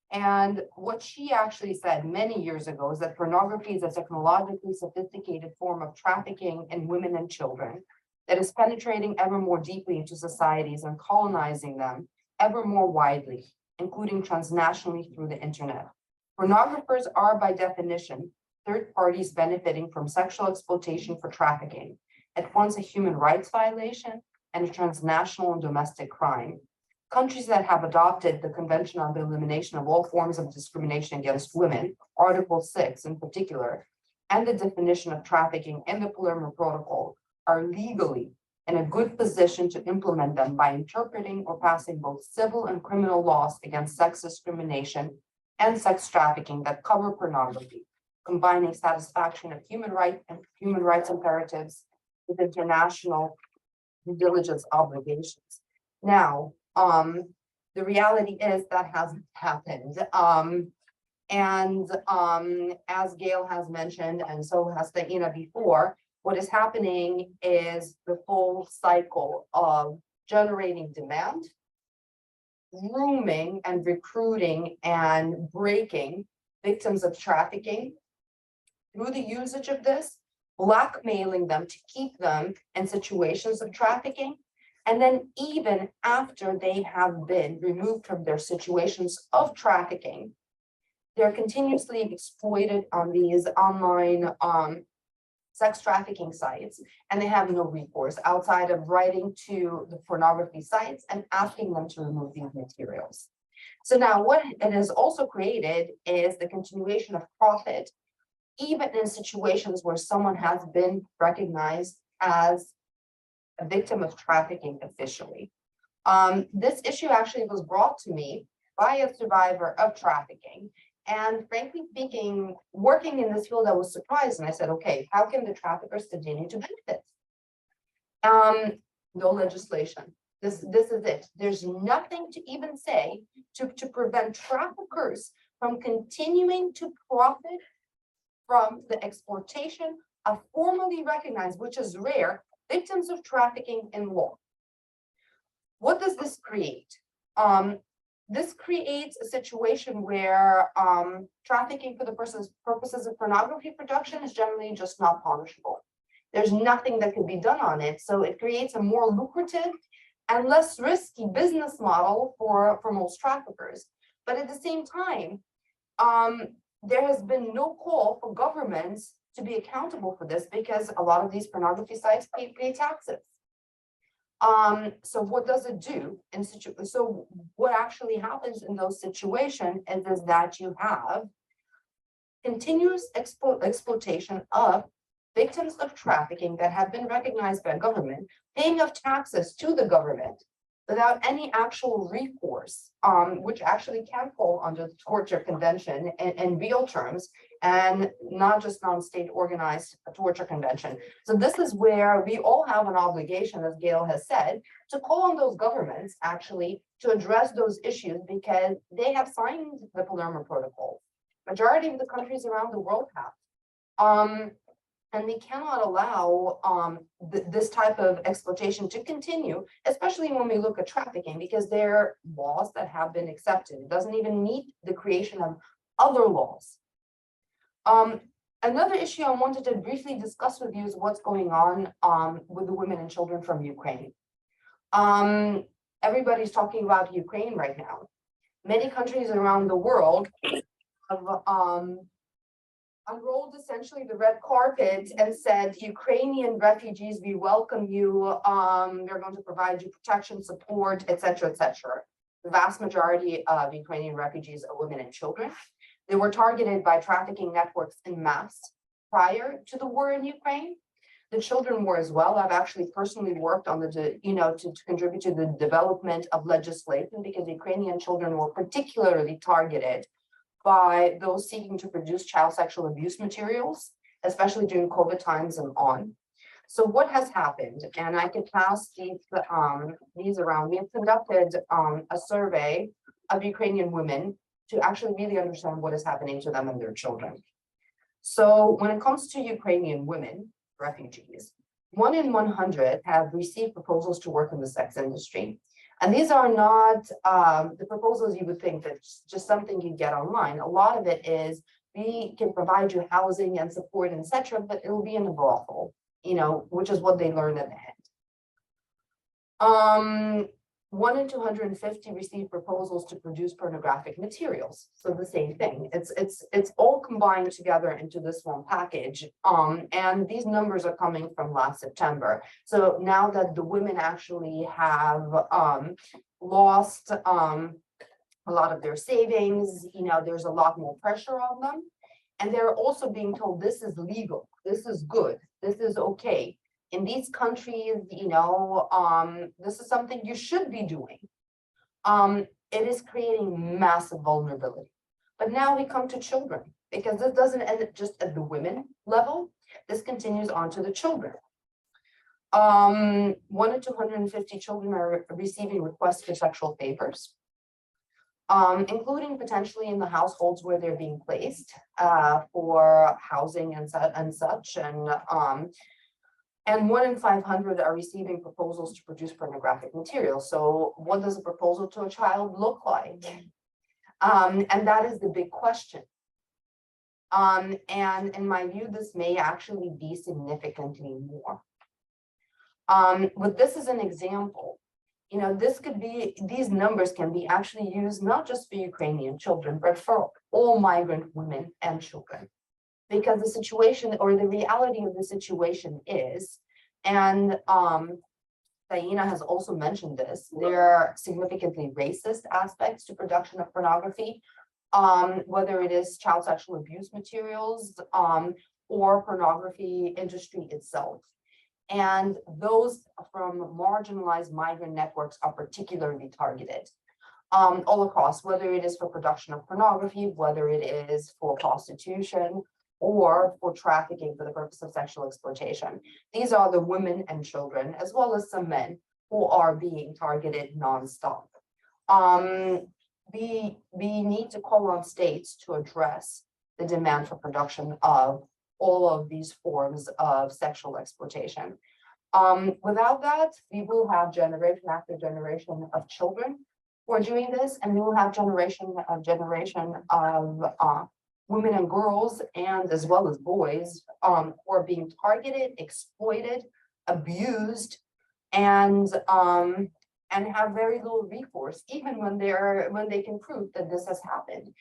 And what she actually said many years ago is that pornography is a technologically sophisticated form of trafficking in women and children that is penetrating ever more deeply into societies and colonizing them ever more widely, including transnationally through the internet. Pornographers are, by definition, third parties benefiting from sexual exploitation for trafficking, at once a human rights violation and a transnational and domestic crime. Countries that have adopted the Convention on the Elimination of All Forms of Discrimination Against Women, Article 6 in particular, and the definition of trafficking in the Palermo Protocol are legally in a good position to implement them by interpreting or passing both civil and criminal laws against sex discrimination and sex trafficking that cover pornography, combining satisfaction of human rights imperatives with international due diligence obligations. Now, the reality is that hasn't happened. As Gail has mentioned, and so has Taïna before, what is happening is the full cycle of generating demand, grooming and recruiting and breaking victims of trafficking through the usage of this, blackmailing them to keep them in situations of trafficking. And then even after they have been removed from their situations of trafficking, they're continuously exploited on these online sex trafficking sites, and they have no recourse outside of writing to the pornography sites and asking them to remove these materials. So now what it has also created is the continuation of profit, even in situations where someone has been recognized as a victim of trafficking officially. This issue actually was brought to me by a survivor of trafficking. And frankly speaking, working in this field, I was surprised, and I said, okay, how can the traffickers continue to benefit? No legislation. This is it. There's nothing to even say to prevent traffickers from continuing to profit from the exploitation of formally recognized, which is rare, victims of trafficking in law. What does this create? This creates a situation where trafficking for the purposes of pornography production is generally just not punishable. There's nothing that can be done on it. So it creates a more lucrative and less risky business model for most traffickers. But at the same time, there has been no call for governments to be accountable for this, because a lot of these pornography sites pay taxes. So what does it do? So what actually happens in those situations is that you have continuous exploitation of victims of trafficking that have been recognized by government, paying of taxes to the government. without any actual recourse, which actually can fall under the Torture Convention in real terms, and not just non-state organized torture convention. So this is where we all have an obligation, as Gail has said, to call on those governments actually to address those issues, because they have signed the Palermo Protocol. Majority of the countries around the world have. And we cannot allow this type of exploitation to continue, especially when we look at trafficking, because there are laws that have been accepted. It doesn't even need the creation of other laws. Another issue I wanted to briefly discuss with you is what's going on with the women and children from Ukraine. Everybody's talking about Ukraine right now. Many countries around the world have unrolled essentially the red carpet and said, Ukrainian refugees, we welcome you. We're going to provide you protection, support, etc., etc. The vast majority of Ukrainian refugees are women and children. They were targeted by trafficking networks en masse prior to the war in Ukraine. The children were as well. I've actually personally worked on the, to contribute to the development of legislation, because Ukrainian children were particularly targeted by those seeking to produce child sexual abuse materials, especially during COVID times and on. So what has happened, and I could pass these around. We have conducted a survey of Ukrainian women to actually really understand what is happening to them and their children. So when it comes to Ukrainian women, refugees, 1 in 100 have received proposals to work in the sex industry. And these are not the proposals you would think that's just something you get online. A lot of it is, we can provide you housing and support, etc., but it will be in a brothel, which is what they learn at the end. 1 in 250 receive proposals to produce pornographic materials. So the same thing. It's all combined together into this one package. And these numbers are coming from last September. So now that the women actually have lost a lot of their savings, there's a lot more pressure on them. And they're also being told this is legal, this is good, this is okay. In these countries, this is something you should be doing. It is creating massive vulnerability. But now we come to children, because this doesn't end just at the women level. This continues on to the children. 1 in 250 children are receiving requests for sexual favors, including potentially in the households where they're being placed for housing and such. And 1 in 500 are receiving proposals to produce pornographic material. So what does a proposal to a child look like? And that is the big question. And in my view, this may actually be significantly more. But this is an example. This could be, these numbers can be actually used not just for Ukrainian children, but for all migrant women and children. Because the situation, or the reality of the situation is, and Taïna has also mentioned this, there are significantly racist aspects to production of pornography, whether it is child sexual abuse materials or pornography industry itself. And those from marginalized migrant networks are particularly targeted. All across, whether it is for production of pornography, whether it is for prostitution, or for trafficking for the purpose of sexual exploitation. These are the women and children, as well as some men, who are being targeted nonstop. We need to call on states to address the demand for production of all of these forms of sexual exploitation. Without that, we will have generation after generation of children who are doing this, and we will have generation of women and girls, and as well as boys, who are being targeted, exploited, abused, and have very little recourse, even when they can prove that this has happened.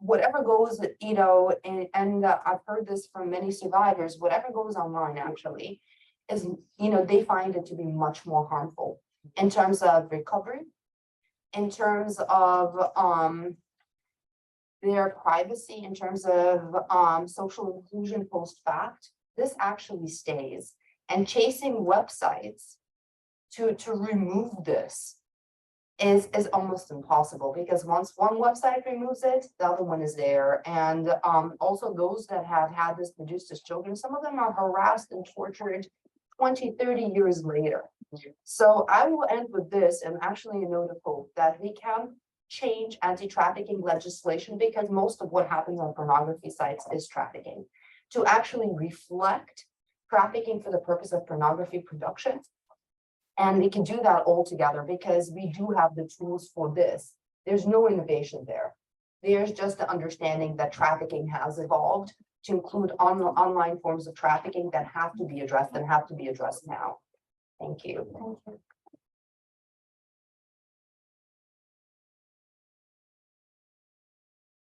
Whatever goes, and I've heard this from many survivors, whatever goes online actually is, they find it to be much more harmful in terms of recovery, in terms of their privacy, in terms of social inclusion post fact. This actually stays, and chasing websites to remove this is almost impossible, because once one website removes it, the other one is there. And also those that have had this produced as children, some of them are harassed and tortured 20, 30 years later. So I will end with this, and actually a note of hope that we can change anti-trafficking legislation, because most of what happens on pornography sites is trafficking, to actually reflect trafficking for the purpose of pornography production. And we can do that all together because we do have the tools for this. There's no innovation there. There's just the understanding that trafficking has evolved to include online forms of trafficking that have to be addressed and have to be addressed now. Thank you. Thank you.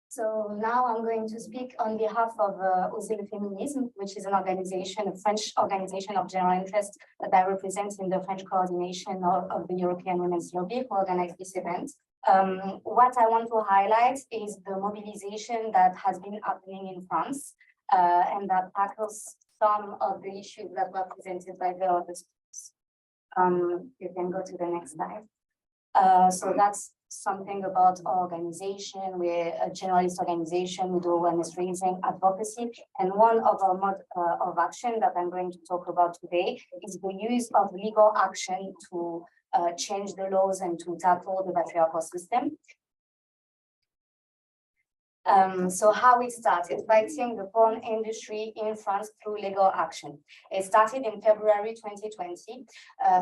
So now I'm going to speak on behalf of Osez le Féminisme, which is an organization, a French organization of general interest that I represent in the French coordination of the European Women's Lobby, who organized this event. What I want to highlight is the mobilization that has been happening in France and that tackles some of the issues that were presented by the other speakers. You can go to the next slide. So that's something about our organization. We're a generalist organization. We do awareness raising, advocacy, and one of our modes of action that I'm going to talk about today is the use of legal action to change the laws and to tackle the patriarchal system. So how it started, fighting the porn industry in France through legal action. It started in February 2020.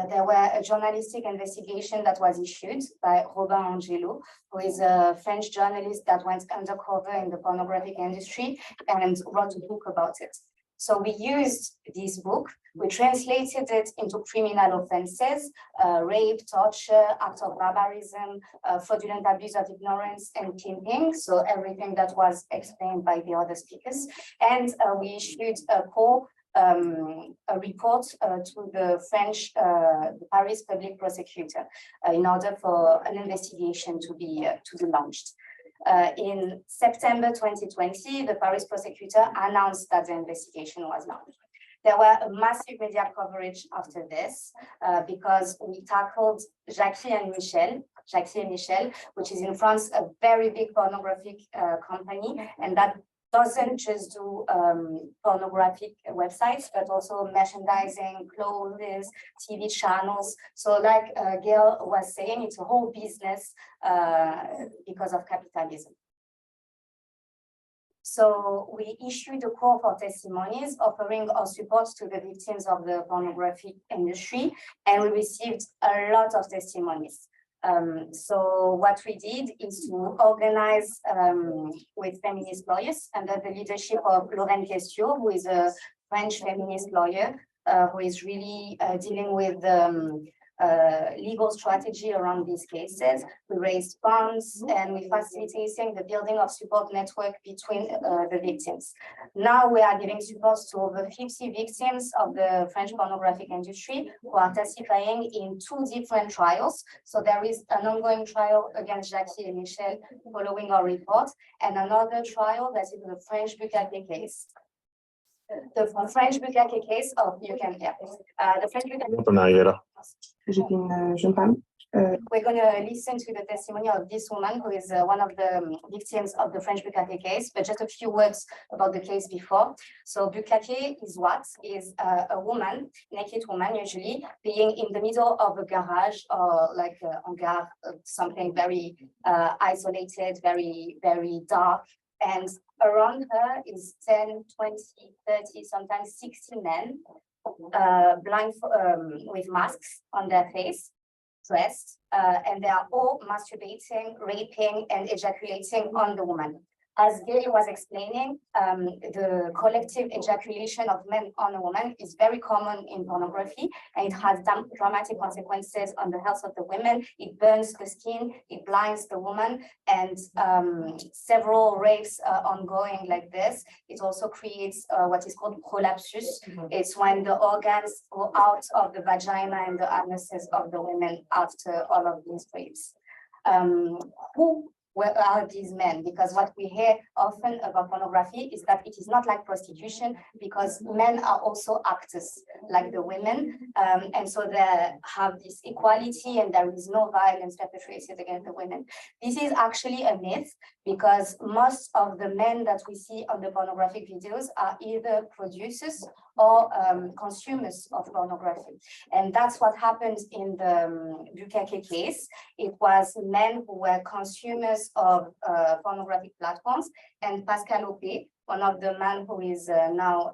There were a journalistic investigation that was issued by Robin Angelo, who is a French journalist that went undercover in the pornographic industry and wrote a book about it. So we used this book, we translated it into criminal offenses, rape, torture, acts of barbarism, fraudulent abuse of ignorance, and kidnapping. So everything that was explained by the other speakers. And we issued a call, a report to the French Paris public prosecutor in order for an investigation to be launched. In September 2020, the Paris prosecutor announced that the investigation was launched. There were a massive media coverage after this because we tackled Jackie and Michel, which is in France a very big pornographic company, and that doesn't just do pornographic websites, but also merchandising, clothes, TV channels. So like Gail was saying, it's a whole business because of capitalism. So we issued a call for testimonies offering our support to the victims of the pornography industry, and we received a lot of testimonies. So what we did is to organize with feminist lawyers under the leadership of Lorraine Questiaux, who is a French feminist lawyer who is really dealing with legal strategy around these cases. We raised funds and we facilitating the building of support network between the victims. Now we are giving support to over 50 victims of the French pornographic industry who are testifying in 2 different trials. So there is an ongoing trial against Jackie and Michel following our report, and another trial that is the French Bukake case. The French Bukake case, oh, you can hear. The French Bukake. J'étais une jeune femme. We're going to listen to the testimony of this woman who is one of the victims of the French Bukake case, but just a few words about the case before. So Bukake is what? Is a woman, naked woman usually, being in the middle of a garage or like a hangar, something very isolated, very, very dark. And around her is 10, 20, 30, sometimes 60 men, blind with masks on their face, dressed, and they are all masturbating, raping, and ejaculating on the woman. As Gail was explaining, the collective ejaculation of men on a woman is very common in pornography, and it has dramatic consequences on the health of the women. It burns the skin, it blinds the woman, and several rapes ongoing like this. It also creates what is called prolapsus. It's when the organs go out of the vagina and the anuses of the women after all of these rapes. Who where are these men? Because what we hear often about pornography is that it is not like prostitution, because men are also actors like the women. And so they have this equality and there is no violence perpetrated against the women. This is actually a myth, because most of the men that we see on the pornographic videos are either producers or consumers of pornography. And that's what happened in the Bukake case. It was men who were consumers of pornographic platforms, and Pascal Opé, one of the men who is now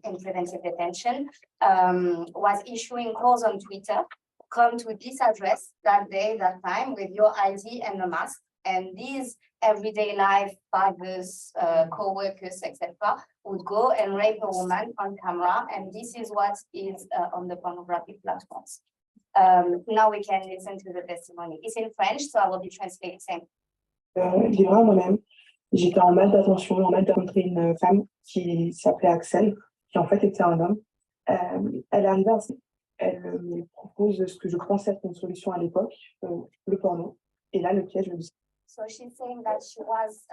in preventive detention, was issuing calls on Twitter, come to this address that day, that time, with your ID and a mask. And these everyday life fathers, co-workers, etc., would go and rape a woman on camera. And this is what is on the pornographic platforms. Now we can listen to the testimony. It's in French, so I will be translating. Il est vrai moi-même. J'étais en mal d'attention, en mal de rencontrer une femme qui s'appelait Axel, qui en fait était un homme. Elle est arrivée ainsi. Elle me propose ce que je pensais être une solution à l'époque, le porno. Et là, le piège me dit. So she's saying that she was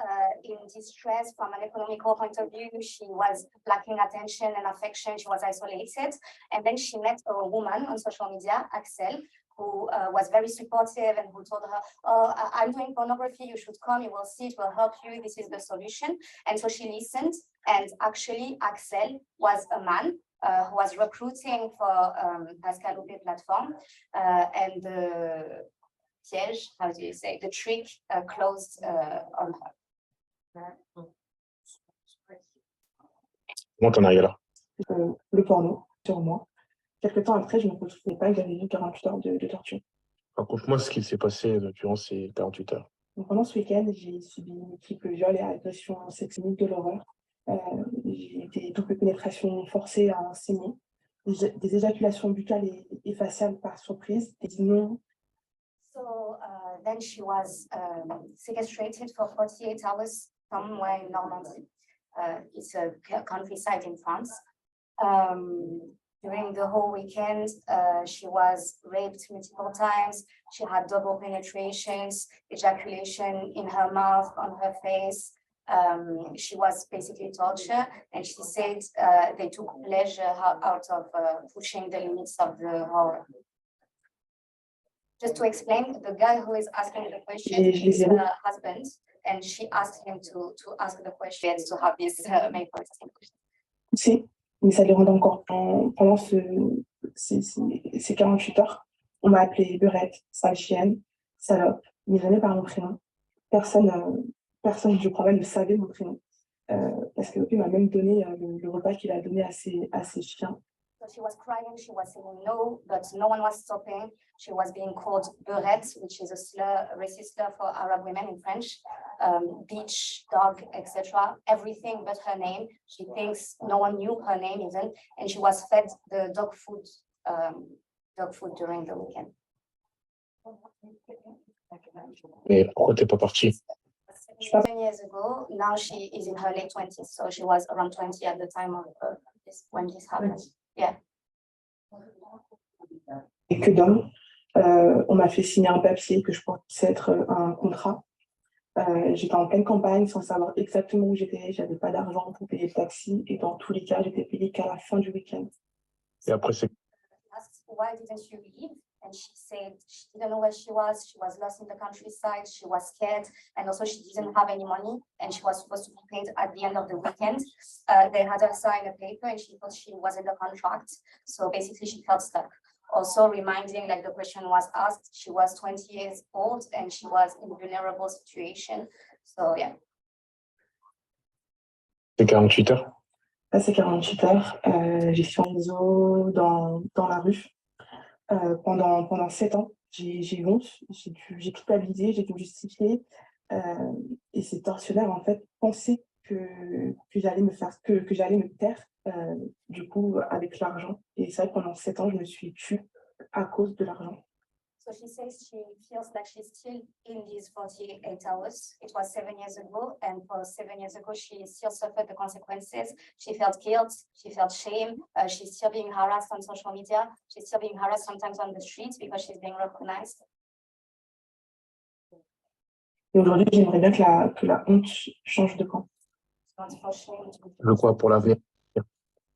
in distress from an economical point of view. She was lacking attention and affection. She was isolated. And then she met a woman on social media, Axel, who was very supportive and who told her, oh, I'm doing pornography, you should come, you will see, it will help you, this is the solution. And so she listened, and actually Axel was a man who was recruiting for Pascal Opé platform, and the piège, how do you say, the trick closed on her. Comment t'en arrives là? Le porno sur moi. Quelque temps après, je ne me retrouvais pas, j'avais eu 48 heures de torture. Raconte-moi ce qui s'est passé durant ces 48 heures. Donc, pendant ce week-end, j'ai subi une triple viol et agression sexuelle de l'horreur. J'ai des doubles pénétrations forcées à enseigner, des éjaculations buccales et faciales par surprise, des non. So then she was sequestrated for 48 hours somewhere in Normandy. It's a countryside in France. During the whole weekend, she was raped multiple times. She had double penetrations, ejaculation in her mouth, on her face. She was basically tortured, and she said they took pleasure out of pushing the limits of the horror. Just to explain, the guy who is asking the question is her husband, and she asked him to ask the question to have this made for distinction. Si, mais ça les rend encore. Pendant ces 48 heures, on m'a appelée beurette, sale chienne, salope, mais jamais par mon prénom. Personne, je crois même, ne savait mon prénom. Parce que Opé m'a même donné le repas qu'il a donné à ses chiens. So she was crying, she was saying no, but no one was stopping. She was being called beurette, which is a slur, a racist slur for Arab women in French, beach, dog, etc. Everything but her name. She thinks no one knew her name even, and she was fed the dog food during the weekend. Et pourquoi t'es pas partie? 7 years ago, now she is in her late 20s, so she was around 20 at the time of when this happened. Yeah. Et que d'hommes, on m'a fait signer un papier que je pensais être un contrat. J'étais en pleine campagne sans savoir exactement où j'étais, j'avais pas d'argent pour payer le taxi, et dans tous les cas, j'étais payée qu'à la fin du week-end. Et après, c'est... Why didn't you leave? And she said she didn't know where she was lost in the countryside, she was scared, and also she didn't have any money, and she was supposed to be paid at the end of the weekend. They had her sign a paper, and she thought she was in the contract, so basically she felt stuck. Also reminding, like the question was asked, she was 20 years old, and she was in a vulnerable situation, so yeah. C'est 48 heures? Passé 48 heures, j'ai fait un réseau dans la rue. Pendant 7 ans, j'ai honte, j'ai culpabilisé, j'ai dû me justifier, et ces tortionnaires en fait pensaient que j'allais me taire, du coup avec l'argent, et c'est vrai que pendant 7 ans je me suis tue à cause de l'argent. So she says she feels like she's still in these 48 hours. It was 7 years ago, and for 7 years ago, she still suffered the consequences. She felt guilt, she felt shame. She's still being harassed on social media. She's still being harassed sometimes on the streets because she's being recognized. Et aujourd'hui, j'aimerais bien que la honte change de camp. Je crois pour l'avenir.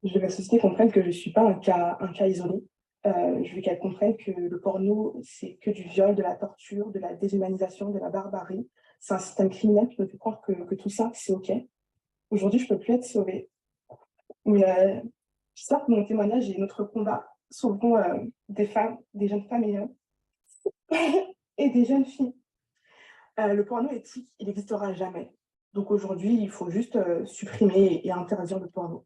Je veux que la société comprenne que je ne suis pas un cas isolé. Je veux qu'elle comprenne que le porno, c'est que du viol, de la torture, de la déshumanisation, de la barbarie. C'est un système criminel qui me fait croire que tout ça, c'est OK. Aujourd'hui, je ne peux plus être sauvée. Mais j'espère que mon témoignage et notre combat sauveront des femmes, des jeunes femmes et des jeunes filles. Le porno éthique, il n'existera jamais. Donc aujourd'hui, il faut juste supprimer et interdire le porno.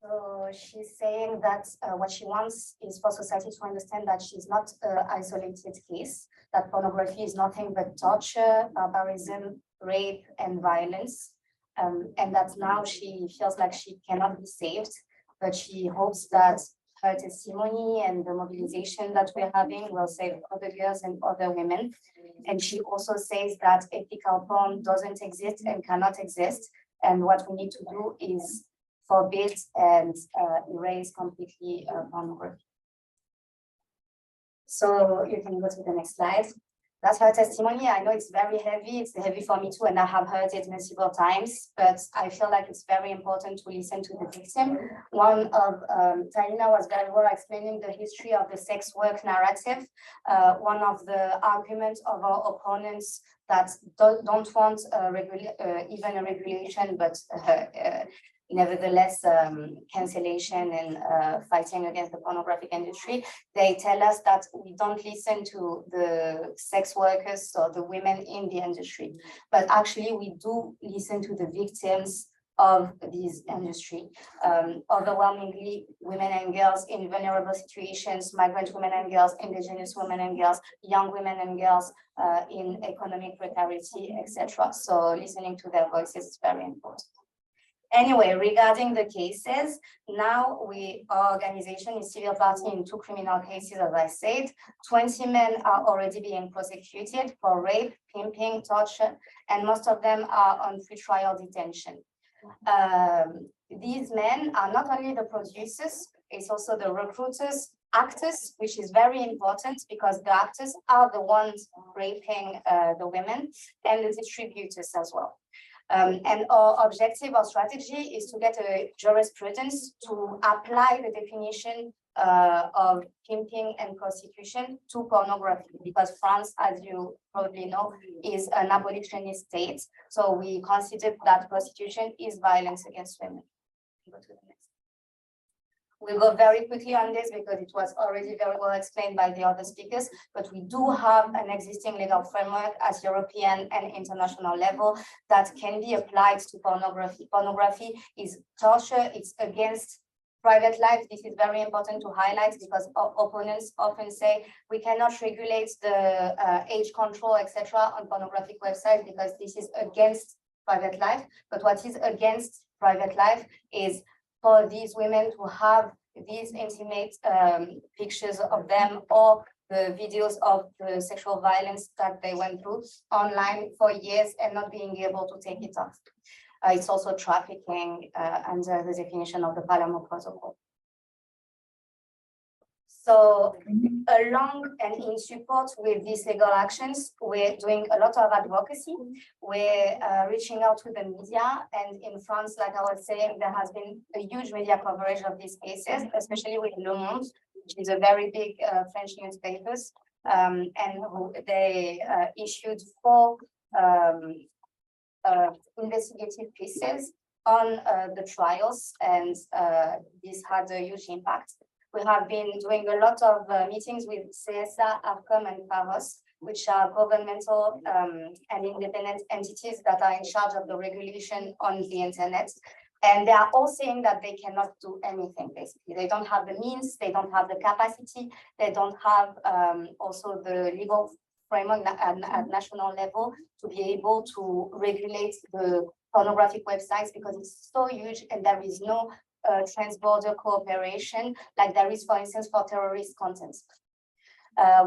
So she's saying that what she wants is for society to understand that she's not an isolated case, that pornography is nothing but torture, barbarism, rape, and violence, and that now she feels like she cannot be saved, but she hopes that her testimony and the mobilization that we're having will save other girls and other women. And she also says that ethical porn doesn't exist and cannot exist, and what we need to do is forbid and erase completely pornography. So you can go to the next slide. That's her testimony. I know it's very heavy. It's heavy for me too, and I have heard it multiple times, but I feel like it's very important to listen to the victim. One of Taïna was very well explaining the history of the sex work narrative. One of the arguments of our opponents that don't want even a regulation, but nevertheless, cancellation and fighting against the pornographic industry, they tell us that we don't listen to the sex workers or the women in the industry, but actually we do listen to the victims of this industry. Overwhelmingly, women and girls in vulnerable situations, migrant women and girls, indigenous women and girls, young women and girls in economic precarity, etc. So listening to their voices is very important. Anyway, regarding the cases, now our organization is civil party in 2 criminal cases, as I said. 20 men are already being prosecuted for rape, pimping, torture, and most of them are on pretrial detention. These men are not only the producers, it's also the recruiters, actors, which is very important because the actors are the ones raping the women, and the distributors as well. And our objective, our strategy is to get a jurisprudence to apply the definition of pimping and prostitution to pornography, because France, as you probably know, is an abolitionist state. So we consider that prostitution is violence against women. Go to the next. We'll go very quickly on this because it was already very well explained by the other speakers, but we do have an existing legal framework at European and international level that can be applied to pornography. Pornography is torture, it's against private life. This is very important to highlight because opponents often say we cannot regulate the age control, etc. on pornographic websites because this is against private life. But what is against private life is for these women to have these intimate pictures of them or the videos of the sexual violence that they went through online for years and not being able to take it off. It's also trafficking under the definition of the Palermo Protocol. So along and in support with these legal actions, we're doing a lot of advocacy. We're reaching out to the media, and in France, like I was saying, there has been a huge media coverage of these cases, especially with Le Monde, which is a very big French newspapers, and they issued 4 investigative pieces on the trials, and this had a huge impact. We have been doing a lot of meetings with CSA, ARCOM, and PAROS, which are governmental and independent entities that are in charge of the regulation on the internet. And they are all saying that they cannot do anything, basically. They don't have the means, they don't have the capacity, they don't have also the legal framework at national level to be able to regulate the pornographic websites because it's so huge and there is no trans-border cooperation like there is, for instance, for terrorist content.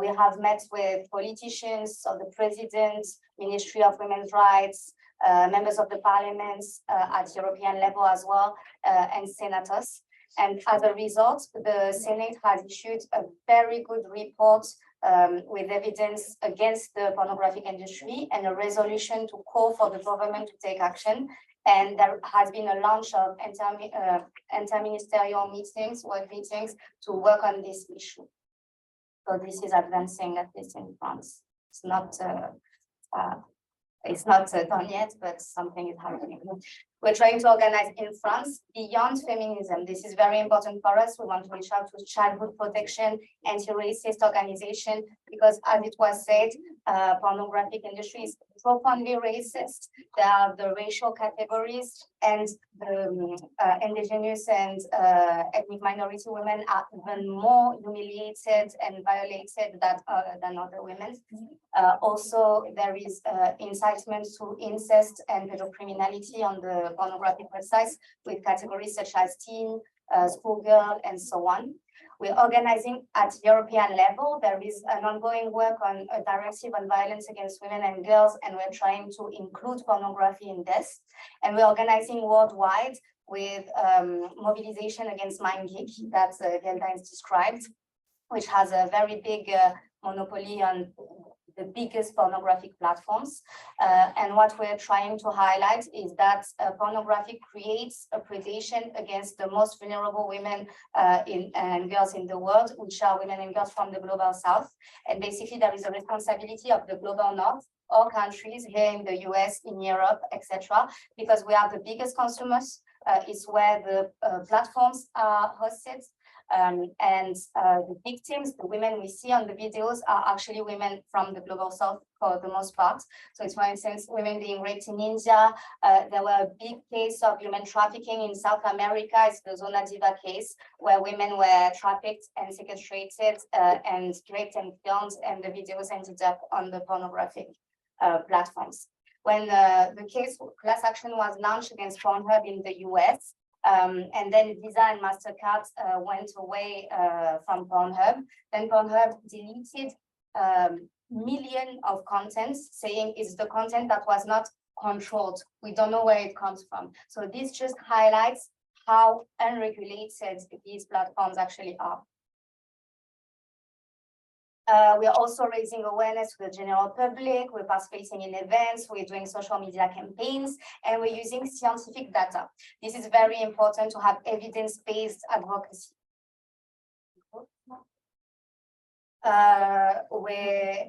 We have met with politicians, so the President, Ministry of Women's Rights, members of the parliaments at European level as well, and senators. And as a result, the Senate has issued a very good report with evidence against the pornographic industry and a resolution to call for the government to take action. And there has been a launch of interministerial meetings, work meetings, to work on this issue. So this is advancing, at least in France. It's not done yet, but something is happening. We're trying to organize in France beyond feminism. This is very important for us. We want to reach out to childhood protection, anti-racist organization, because as it was said, pornographic industry is profoundly racist. There are the racial categories, and the indigenous and ethnic minority women are even more humiliated and violated than other women. Also, there is incitement to incest and pedocriminality on the pornographic websites with categories such as teen, schoolgirl, and so on. We're organizing at European level. There is an ongoing work on a directive on violence against women and girls, and we're trying to include pornography in this. And we're organizing worldwide with mobilization against MindGeek that Gail Dines described, which has a very big monopoly on the biggest pornographic platforms. And what we're trying to highlight is that pornography creates a predation against the most vulnerable women and girls in the world, which are women and girls from the global south. And basically there is a responsibility of the global north, all countries here in the US, in Europe, etc., because we are the biggest consumers. It's where the platforms are hosted. The victims, the women we see on the videos, are actually women from the global south for the most part. So it's, for instance, women being raped in India. There were a big case of human trafficking in South America. It's the Zona Diva case, where women were trafficked and sequestrated and raped and filmed, and the videos ended up on the pornographic platforms. When the case class action was launched against Pornhub in the US, and then Visa and MasterCard went away from Pornhub. Then Pornhub deleted millions of contents, saying it's the content that was not controlled. We don't know where it comes from. So this just highlights how unregulated these platforms actually are. We are also raising awareness to the general public. We're participating in events, we're doing social media campaigns, and we're using scientific data. This is very important to have evidence-based advocacy. We're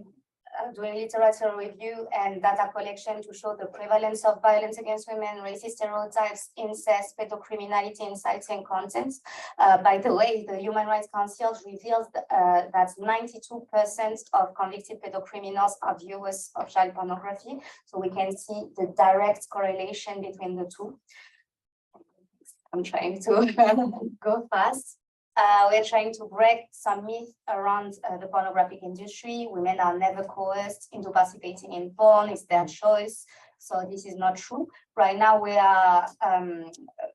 doing literature review and data collection to show the prevalence of violence against women, racist stereotypes, incest, pedocriminality, inciting content. By the way, the Human Rights Council reveals that 92% of convicted pedocriminals are viewers of child pornography. So we can see the direct correlation between the two. I'm trying to go fast. We're trying to break some myths around the pornographic industry. Women are never coerced into participating in porn, it's their choice. So this is not true. Right now we are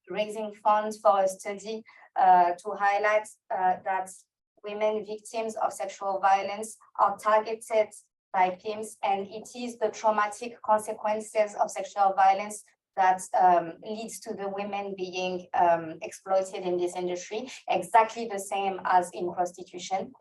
raising funds for a study to highlight that women victims of sexual violence are targeted by pimps, and it is the traumatic consequences of sexual violence that leads to the women being exploited in this industry, exactly the same as in prostitution.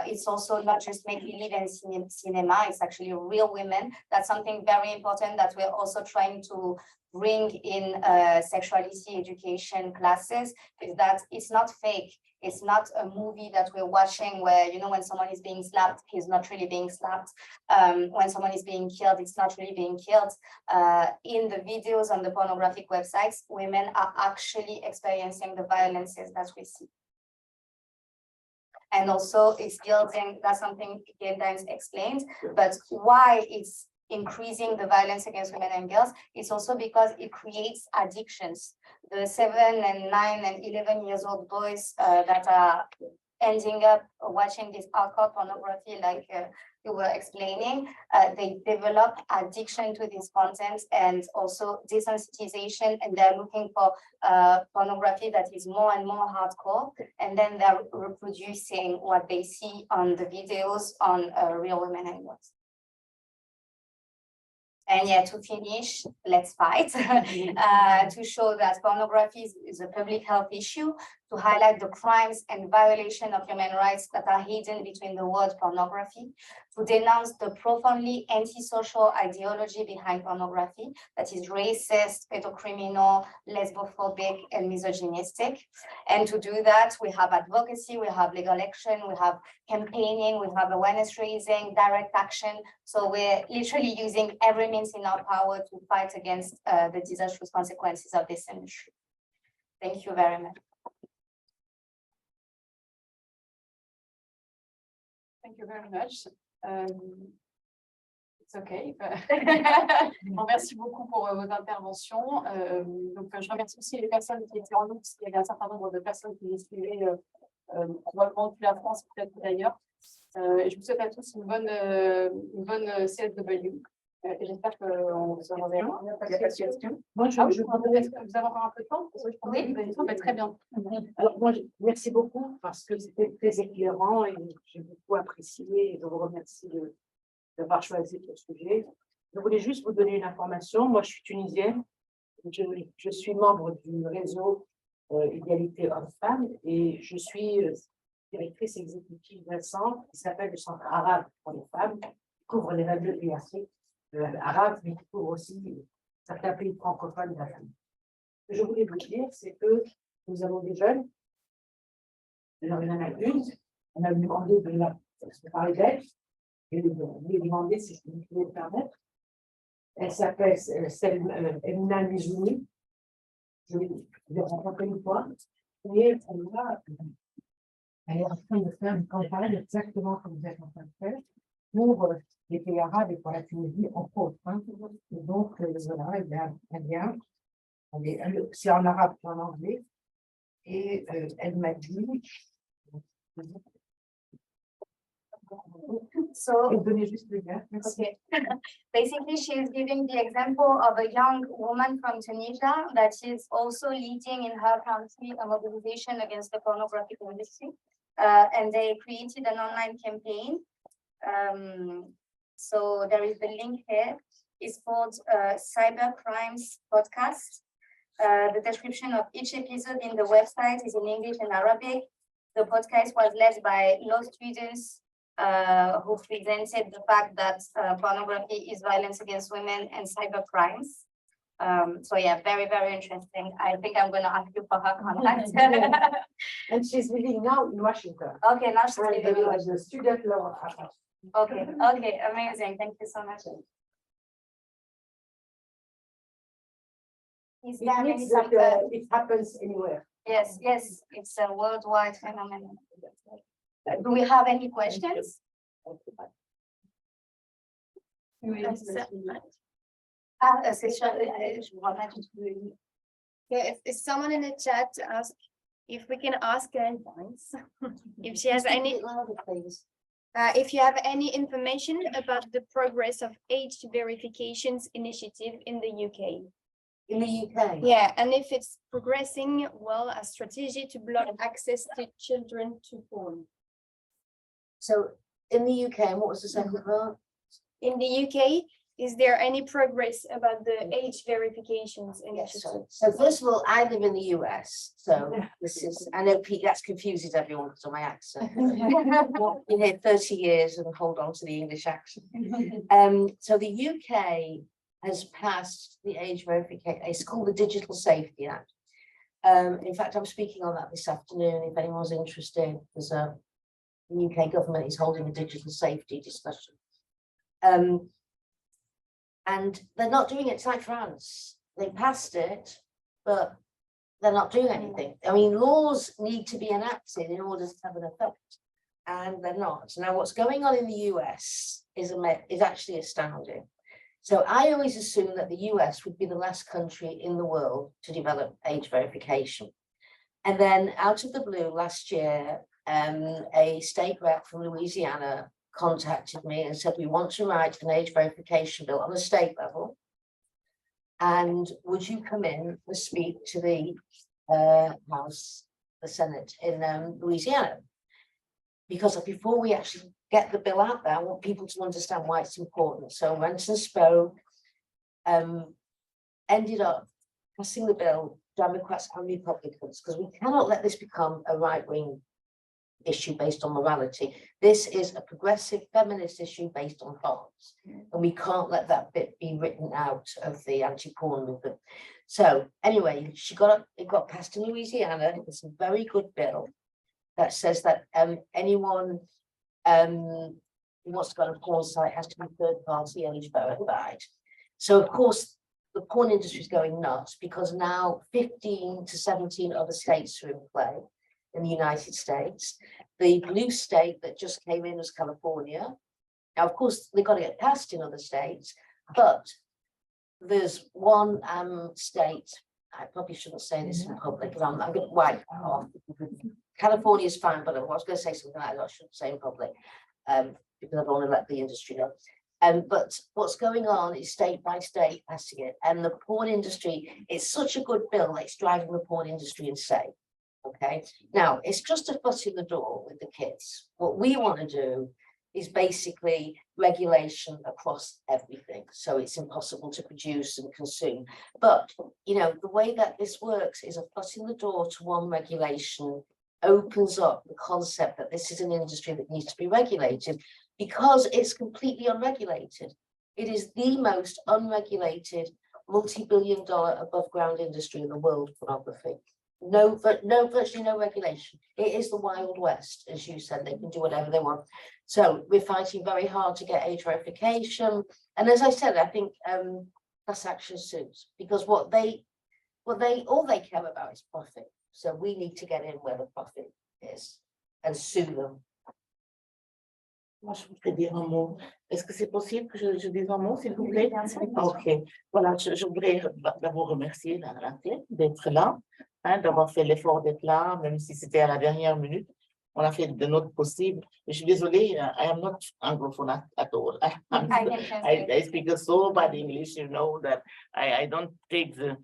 It's also not just make-believe and cinema, it's actually real women. That's something very important that we're also trying to bring in sexuality education classes, is that it's not fake. It's not a movie that we're watching where, you know, when someone is being slapped, he's not really being slapped. When someone is being killed, it's not really being killed. In the videos on the pornographic websites, women are actually experiencing the violences that we see. And also it's building, that's something Gail Dines explained, but why it's increasing the violence against women and girls, it's also because it creates addictions. The 7 and 9 and 11 years old boys that are ending up watching this hardcore pornography, like you were explaining, they develop addiction to this content and also desensitization, and they're looking for pornography that is more and more hardcore, and then they're reproducing what they see on the videos on real women and girls. And yeah, to finish, let's fight to show that pornography is a public health issue, to highlight the crimes and violation of human rights that are hidden between the word pornography, to denounce the profoundly antisocial ideology behind pornography that is racist, pedocriminal, lesbophobic, and misogynistic. And to do that, we have advocacy, we have legal action, we have campaigning, we have awareness raising, direct action. So we're literally using every means in our power to fight against the disastrous consequences of this industry. Thank you very much. Thank you very much. It's okay. Bon, merci beaucoup pour vos interventions. Donc, je remercie aussi les personnes qui étaient en ligne, parce qu'il y avait un certain nombre de personnes qui nous suivaient probablement depuis la France, peut-être d'ailleurs. Et je vous souhaite à tous une bonne CSW. Et j'espère qu'on vous en verra. Il n'y a pas de question. Moi, vous avez encore un peu de temps? Oui, très bien. Alors, moi, merci beaucoup parce que c'était très éclairant et j'ai beaucoup apprécié et je vous remercie d'avoir choisi ce sujet. Je voulais juste vous donner une information. Moi, je suis tunisienne. Je suis membre du réseau Égalité Hommes-Femmes et je suis directrice exécutive d'un centre qui s'appelle le Centre arabe pour les femmes, qui couvre les radios de l'URC arabe, mais qui couvre aussi certains pays francophones de la famille. Ce que je voulais vous dire, c'est que nous avons des jeunes. Alors, il y en a une, on a demandé de parler d'elle, et de lui demander si je pouvais le permettre. Elle s'appelle Taïna Bien-Aimé. Je l'ai rencontrée une fois, et elle est en train de faire une campagne exactement comme vous êtes en train de faire pour les pays arabes et pour la Tunisie, entre autres. Hein. Et donc, voilà, elle vient. C'est en arabe et en anglais. Et elle m'a dit. So, okay. Basically, she is giving the example of a young woman from Tunisia that is also leading in her country a mobilization against the pornographic industry. And they created an online campaign. So there is the link here. It's called Cyber Crimes Podcast. The description of each episode in the website is in English and Arabic. The podcast was led by law students who presented the fact that pornography is violence against women and cyber crimes. So yeah, very, very interesting. I think I'm going to ask you for her contact. And she's living now in Washington. Okay, now she's living in Washington. As a student law. Okay, okay, amazing. Thank you so much. Is there any it happens anywhere. Yes, yes, it's a worldwide phenomenon. Do we have any questions? If someone in the chat asks if we can ask Gail Dines if she has any, if you have any information about the progress of age verifications initiative in the UK. In the UK? Yeah, and if it's progressing well as strategy to block access to children to porn. So in the UK, and what was the second part? In the UK, is there any progress about the age verifications initiative? Yes, so first of all, I live in the US, so this is, I know Pete, that confuses everyone because of my accent. Been here 30 years and hold on to the English accent. So the UK has passed the age verification, it's called the Digital Safety Act. In fact, I'm speaking on that this afternoon, if anyone's interested, because the UK government is holding a digital safety discussion. And they're not doing it. It's like France. They passed it, but they're not doing anything. I mean, laws need to be enacted in order to have an effect, and they're not. Now, what's going on in the US is actually astounding. So I always assumed that the US would be the last country in the world to develop age verification. And then out of the blue last year, a state rep from Louisiana contacted me and said, we want to write an age verification bill on a state level. And would you come in and speak to the House, the Senate in Louisiana? Because before we actually get the bill out there, I want people to understand why it's important. So went and spoke, ended up passing the bill, Democrats and Republicans, because we cannot let this become a right-wing issue based on morality. This is a progressive feminist issue based on facts, and we can't let that bit be written out of the anti-porn movement. So anyway, it got passed in Louisiana. It's a very good bill that says that anyone who wants to go on a porn site has to be third-party age verified. So of course, the porn industry is going nuts because now 15 to 17 other states are in play in the United States. The blue state that just came in was California. Now, of course, they've got to get passed in other states, but there's one state, I probably shouldn't say this in public, because I'm going to wipe off. California is fine, but I was going to say something like that I shouldn't say in public, because I don't want to let the industry know. But what's going on is state by state passing it, and the porn industry, it's such a good bill that it's driving the porn industry insane. Okay, now it's just a foot in the door with the kids. What we want to do is basically regulation across everything, so it's impossible to produce and consume. But you know, the way that this works is a foot in the door to one regulation opens up the concept that this is an industry that needs to be regulated, because it's completely unregulated. It is the most unregulated, multi-billion-dollar above ground industry in the world, pornography. Virtually no regulation. It is the Wild West, as you said. They can do whatever they want. So we're fighting very hard to get age verification. And as I said, I think class action suits, because all they care about is profit. So we need to get in where the profit is and sue them. Moi, je voudrais dire un mot. Est-ce que c'est possible que je dise un mot, s'il vous plaît? Ok. Voilà, je voudrais d'abord remercier la CLEF d'être là, hein, d'avoir fait l'effort d'être là, même si c'était à la dernière minute. On a fait de notre possible. Je suis désolée, I am not Anglophone at all. I speak so bad English, you know, that I don't take the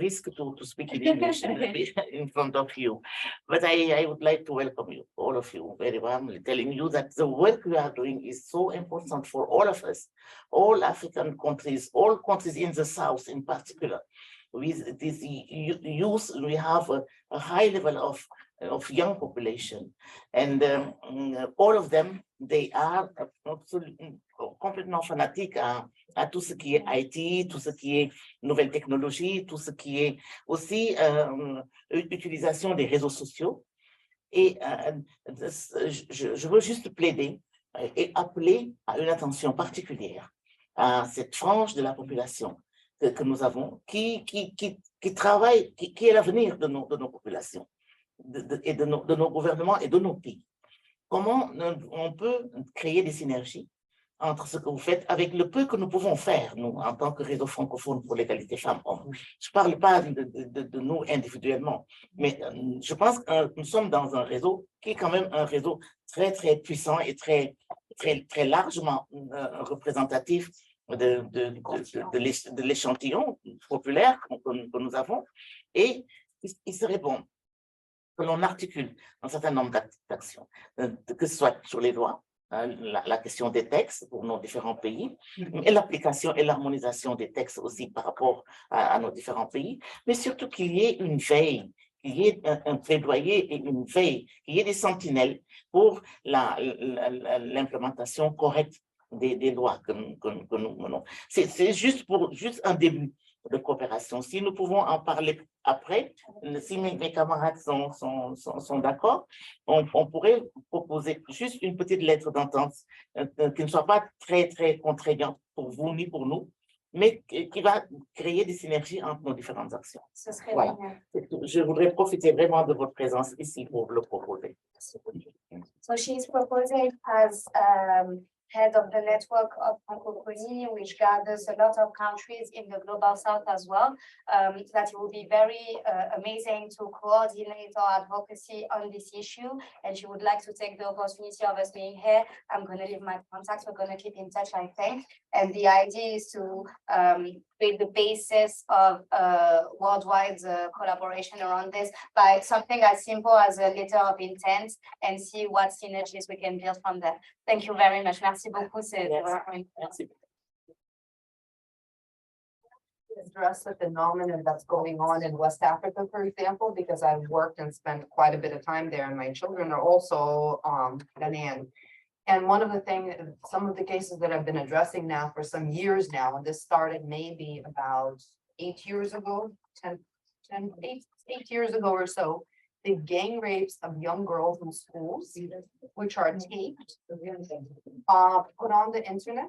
risk to speak in English in front of you. But I would like to welcome you, all of you, very warmly, telling you that the work we are doing is so important for all of us, all African countries, all countries in the South in particular. With this youth, we have a high level of young population, and all of them, they are absolutely complètement fanatiques à tout ce qui est IT, tout ce qui est nouvelles technologies, tout ce qui est aussi utilisation des réseaux sociaux. Et je veux juste plaider et appeler à une attention particulière à cette frange de la population que nous avons, qui travaille, qui est l'avenir de nos populations, et de nos gouvernements et de nos pays. Comment on peut créer des synergies entre ce que vous faites avec le peu que nous pouvons faire, nous, en tant que réseau francophone pour l'égalité femmes-hommes. Je ne parle pas de nous individuellement, mais je pense que nous sommes dans un réseau qui est quand même un réseau très, très puissant et très largement représentatif de l'échantillon populaire que nous avons. Et il serait bon que l'on articule un certain nombre d'actions, que ce soit sur les lois, la question des textes pour nos différents pays, et l'application et l'harmonisation des textes aussi par rapport à nos différents pays, mais surtout qu'il y ait une veille, qu'il y ait un plaidoyer et une veille, qu'il y ait des sentinelles pour l'implémentation correcte des lois que nous menons. C'est juste un début de coopération. Si nous pouvons en parler après, si mes camarades sont d'accord, on pourrait proposer juste une petite lettre d'entente qui ne soit pas très, très contraignante pour vous ni pour nous, mais qui va créer des synergies entre nos différentes actions. Ce serait voilà. Je voudrais profiter vraiment de votre présence ici pour le proposer. So she's proposing as head of the network of Francophonie, which gathers a lot of countries in the global south as well, that it would be very amazing to coordinate our advocacy on this issue. And she would like to take the opportunity of us being here. I'm going to leave my contacts. We're going to keep in touch, I think. And the idea is to create the basis of worldwide collaboration around this by something as simple as a letter of intent and see what synergies we can build from there. Thank you very much. Merci beaucoup. Merci. address the phenomenon that's going on in West Africa, for example, because I've worked and spent quite a bit of time there, and my children are also Ghanaian. And one of the things, some of the cases that I've been addressing now for some years now, and this started maybe about 8 years ago, 8 years ago or so, the gang rapes of young girls in schools, which are taped, put on the internet.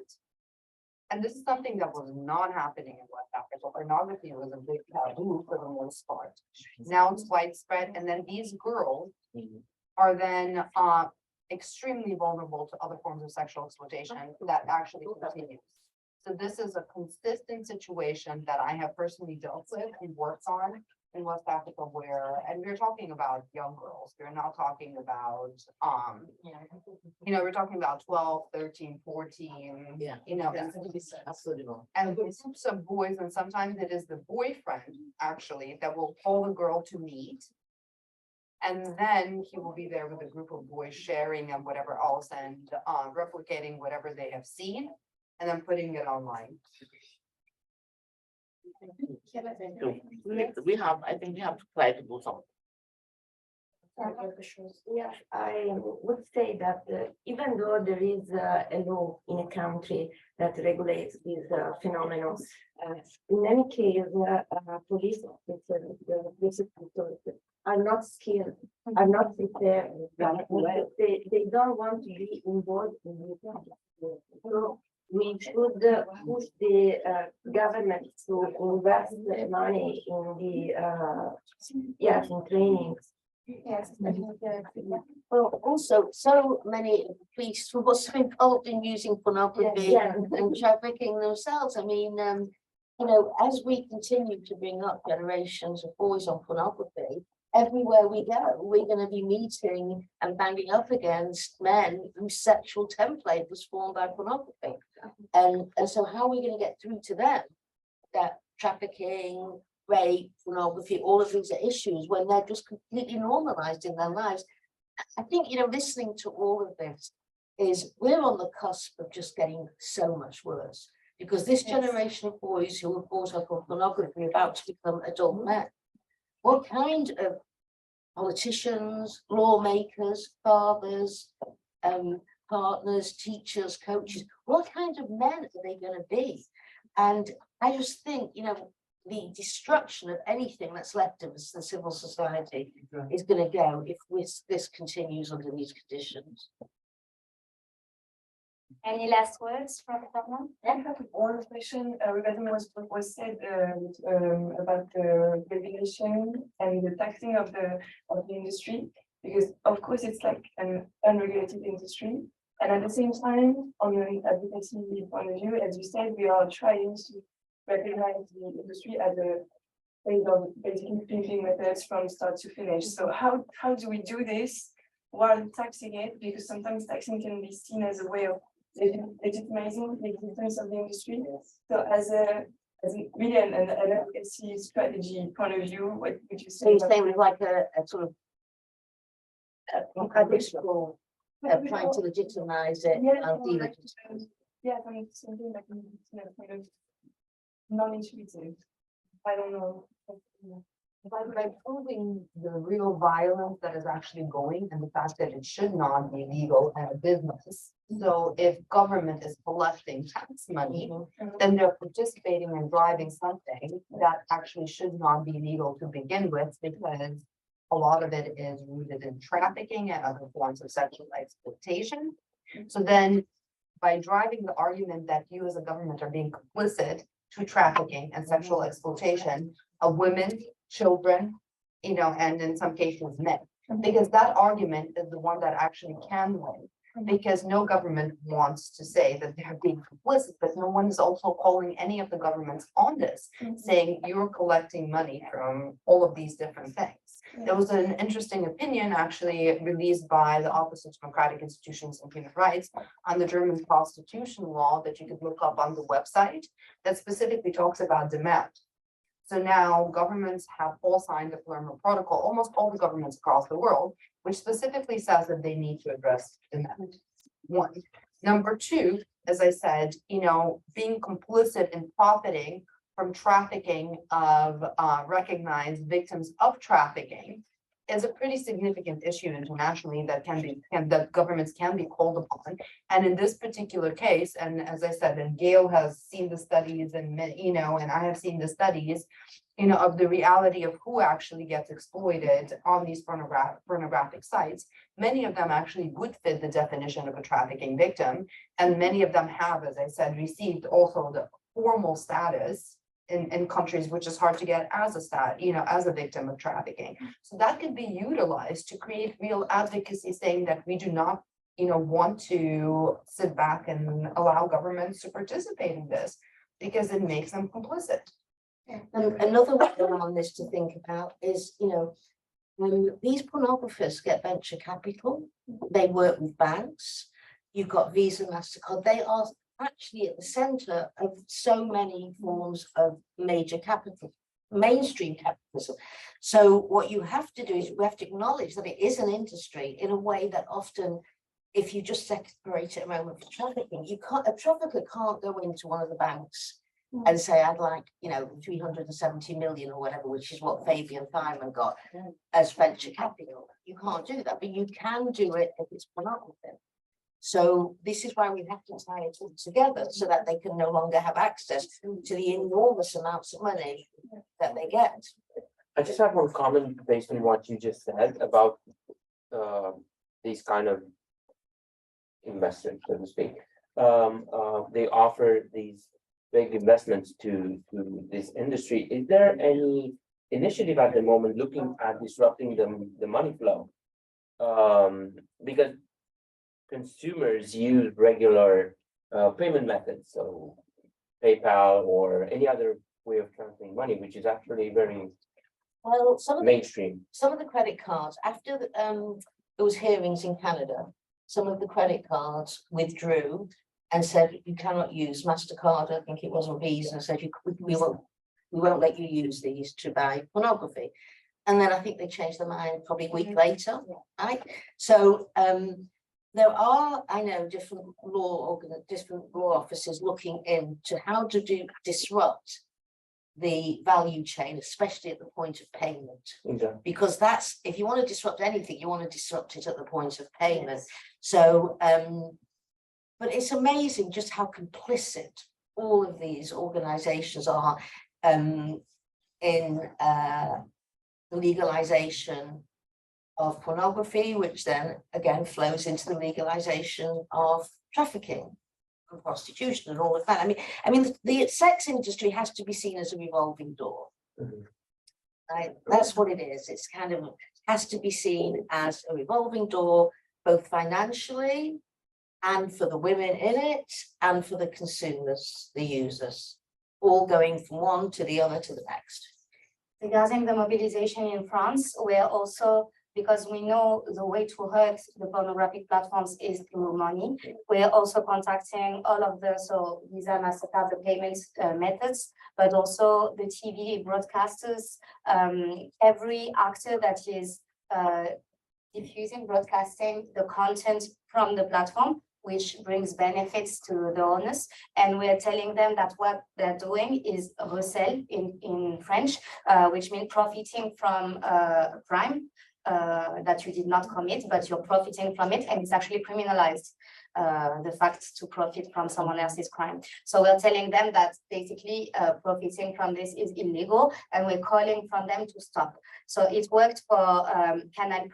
And this is something that was not happening in West Africa. Pornography was a big taboo for the most part. Now it's widespread, and then these girls are then extremely vulnerable to other forms of sexual exploitation that actually continues. So this is a consistent situation that I have personally dealt with and worked on in West Africa, where, and we're talking about young girls, we're not talking about, we're talking about 12, 13, 14, Absolutely. and groups of boys, and sometimes it is the boyfriend actually that will call the girl to meet. And then he will be there with a group of boys sharing and whatever else, and replicating whatever they have seen and then putting it online. We have, I think we have to try to do something. Yeah, I would say that even though there is a law in a country that regulates these phenomena, in any case, police officers, the police authorities are not skilled, are not prepared. They don't want to be involved in this. So we should push the government to invest the money in the in trainings. Yes. Well, also, so many police were so involved in using pornography and trafficking themselves. I mean, as we continue to bring up generations of boys on pornography, everywhere we go, we're going to be meeting and banging up against men whose sexual template was formed by pornography. And so how are we going to get through to them that trafficking, rape, pornography, all of these are issues when they're just completely normalized in their lives? I think, listening to all of this is we're on the cusp of just getting so much worse, because this generation of boys who are brought up on pornography are about to become adult men. What kind of politicians, lawmakers, fathers, partners, teachers, coaches, what kind of men are they going to be? And I just think, the destruction of anything that's left of us in civil society is going to go if this continues under these conditions. Any last words from Tatiana? I have one question regarding what was said about the regulation and the taxing of the industry, because of course it's like an unregulated industry, and at the same time, on an advocacy point of view, as you said, we are trying to recognize the industry as a way of basically thinking methods from start to finish. So how do we do this while taxing it? Because sometimes taxing can be seen as a way of legitimizing the existence of the industry. So as really an advocacy strategy point of view, what would you say? So you're saying with like a sort of traditional trying to legitimize it, something like kind of non-intuitive. I don't know. By proving the real violence that is actually going, and the fact that it should not be legal and a business. So if government is collecting tax money, then they're participating and driving something that actually should not be legal to begin with, because a lot of it is rooted in trafficking and other forms of sexual exploitation. So then by driving the argument that you as a government are being complicit to trafficking and sexual exploitation of women, children, and in some cases men, because that argument is the one that actually can win, because no government wants to say that they're being complicit, but no one is also calling any of the governments on this, saying you're collecting money from all of these different things. There was an interesting opinion actually released by the Office of Democratic Institutions and Human Rights on the German constitution law that you could look up on the website that specifically talks about demand. So now governments have all signed the Palermo Protocol, almost all the governments across the world, which specifically says that they need to address demand. One. Number two, as I said, being complicit in profiting from trafficking of recognized victims of trafficking is a pretty significant issue internationally that that governments can be called upon. And in this particular case, and as I said, and Gail has seen the studies, and and I have seen the studies, of the reality of who actually gets exploited on these pornographic sites. Many of them actually would fit the definition of a trafficking victim, and many of them have, as I said, received also the formal status in countries which is hard to get as a victim of trafficking. So that could be utilized to create real advocacy, saying that we do not want to sit back and allow governments to participate in this because it makes them complicit. And another way around this to think about is, these pornographers get venture capital, they work with banks, you've got Visa, MasterCard, they are actually at the center of so many forms of major capital, mainstream capitalism. So what you have to do is we have to acknowledge that it is an industry in a way that often, if you just separate it a moment for trafficking, a trafficker can't go into one of the banks and say, I'd like, 370 million or whatever, which is what Fabian Feynman got as venture capital. You can't do that, but you can do it if it's pornography. So this is why we have to tie it all together so that they can no longer have access to the enormous amounts of money that they get. I just have one comment based on what you just said about these kind of investors, so to speak. They offer these big investments to this industry. Is there any initiative at the moment looking at disrupting the money flow? Because consumers use regular payment methods, so PayPal or any other way of transferring money, which is actually very mainstream. Some of the credit cards, after those hearings in Canada, some of the credit cards withdrew and said you cannot use MasterCard, I think it was, or Visa, said we won't let you use these to buy pornography. And then I think they changed their mind probably a week later, right? So there are, I know, different law offices looking into how to disrupt the value chain, especially at the point of payment. Exactly. Because that's, if you want to disrupt anything, you want to disrupt it at the point of payment. Yes. So, but it's amazing just how complicit all of these organizations are in the legalization of pornography, which then again flows into the legalization of trafficking and prostitution and all of that. I mean, the sex industry has to be seen as a revolving door. Right? That's what it is. It's kind of has to be seen as a revolving door, both financially and for the women in it, and for the consumers, the users, all going from one to the other to the next. Regarding the mobilization in France, we're also, because we know the way to hurt the pornographic platforms is through money, we're also contacting all of the, so Visa, MasterCard, the payment methods, but also the TV broadcasters, every actor that is diffusing, broadcasting the content from the platform, which brings benefits to the owners. And we're telling them that what they're doing is recel in French, which means profiting from a crime that you did not commit, but you're profiting from it, and it's actually criminalized, the fact to profit from someone else's crime. So we're telling them that basically profiting from this is illegal, and we're calling from them to stop. So it worked for Canal+.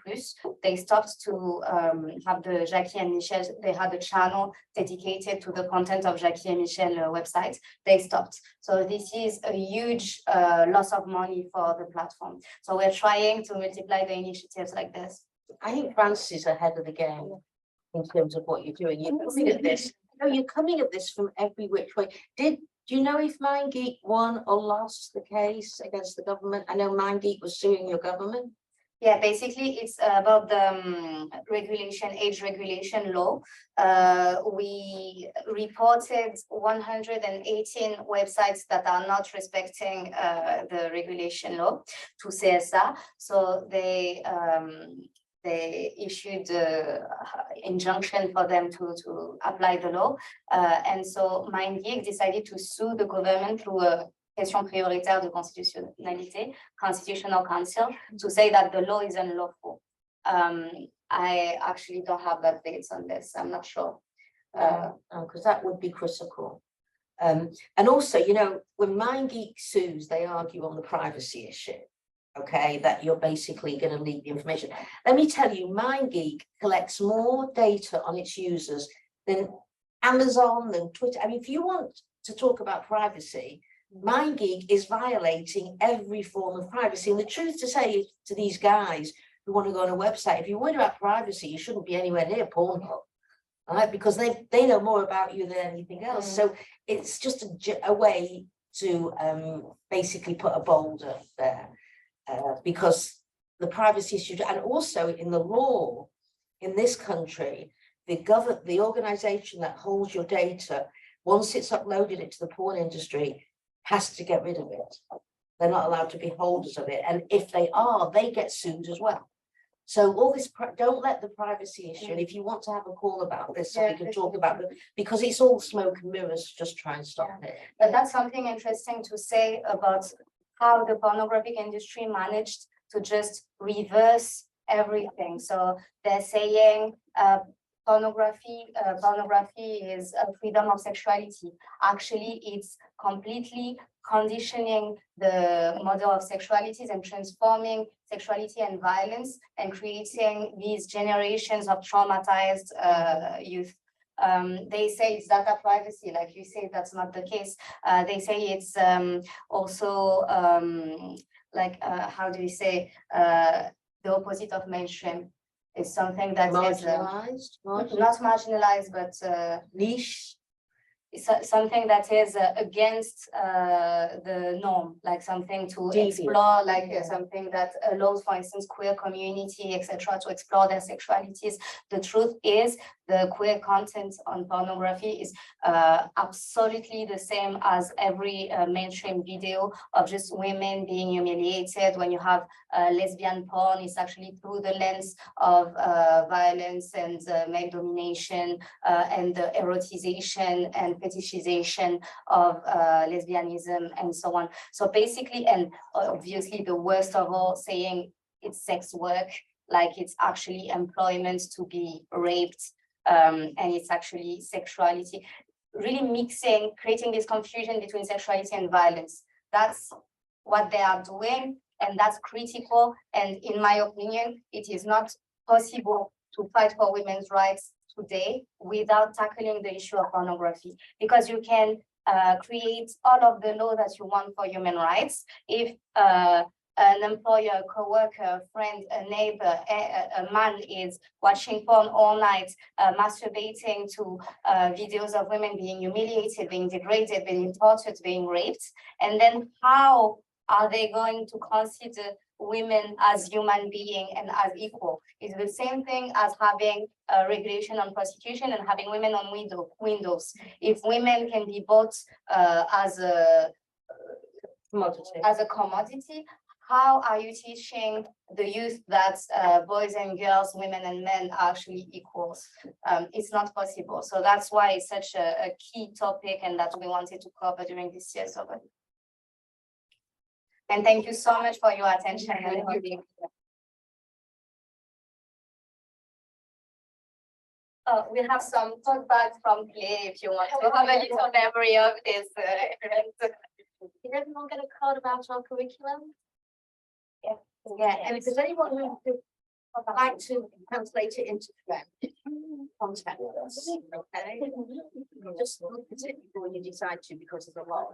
They stopped to have the Jackie and Michel, they had a channel dedicated to the content of Jackie and Michel website. They stopped. So this is a huge loss of money for the platform. So we're trying to multiply the initiatives like this. I think France is ahead of the game in terms of what you're doing. You're coming at this. No, you're coming at this from every which way. Do you know if MindGeek won or lost the case against the government? I know MindGeek was suing your government. Yeah, basically it's about the age regulation law. We reported 118 websites that are not respecting the regulation law to CSA. So they issued an injunction for them to apply the law. And so MindGeek decided to sue the government through a question prioritaire de constitutionnalité, Constitutional Council, to say that the law is unlawful. I actually don't have that dates on this. I'm not sure. Because that would be critical. And also, you know, when MindGeek sues, they argue on the privacy issue. Okay, that you're basically going to leak the information. Let me tell you, MindGeek collects more data on its users than Amazon, than Twitter. I mean, if you want to talk about privacy, MindGeek is violating every form of privacy. And the truth to say to these guys who want to go on a website, if you're worried about privacy, you shouldn't be anywhere near Pornhub, right? Because they know more about you than anything else. So it's just a way to basically put a boulder there. Because the privacy issue, and also in the law in this country, the organization that holds your data, once it's uploaded into the porn industry, has to get rid of it. They're not allowed to be holders of it, and if they are, they get sued as well. So all this, don't let the privacy issue, and if you want to have a call about this, so we can talk about it, because it's all smoke and mirrors, just try and stop it. But that's something interesting to say about how the pornographic industry managed to just reverse everything. So they're saying pornography is a freedom of sexuality. Actually, it's completely conditioning the model of sexualities and transforming sexuality and violence and creating these generations of traumatized youth. They say it's data privacy, like you say, that's not the case. They say it's also how do you say, the opposite of mainstream. It's something that marginalized, is not marginalized, but niche. It's something that is against the norm, like something to explore, like something that allows, for instance, queer community, etc., to explore their sexualities. The truth is, the queer content on pornography is absolutely the same as every mainstream video of just women being humiliated. When you have lesbian porn, it's actually through the lens of violence and male domination and the erotization and fetishization of lesbianism and so on. So basically, and obviously the worst of all, saying it's sex work, like it's actually employment to be raped, and it's actually sexuality, really mixing, creating this confusion between sexuality and violence. That's what they are doing, and that's critical. And in my opinion, it is not possible to fight for women's rights today without tackling the issue of pornography, because you can create all of the law that you want for human rights. If an employer, a co-worker, a friend, a neighbor, a man is watching porn all night, masturbating to videos of women being humiliated, being degraded, being tortured, being raped, and then how are they going to consider women as human beings and as equal? It's the same thing as having a regulation on prostitution and having women on windows. If women can be bought as a commodity, how are you teaching the youth that boys and girls, women and men are actually equals? It's not possible. So that's why it's such a key topic, and that we wanted to cover during this CSW. And thank you so much for your attention. We have some talkbacks from CLEF if you want to have a little memory of this event. Did everyone get a card about our curriculum? Yeah. Yeah, and if there's anyone who would like to translate it into French, contact us. Okay, just look at it before you decide to, because there's a lot.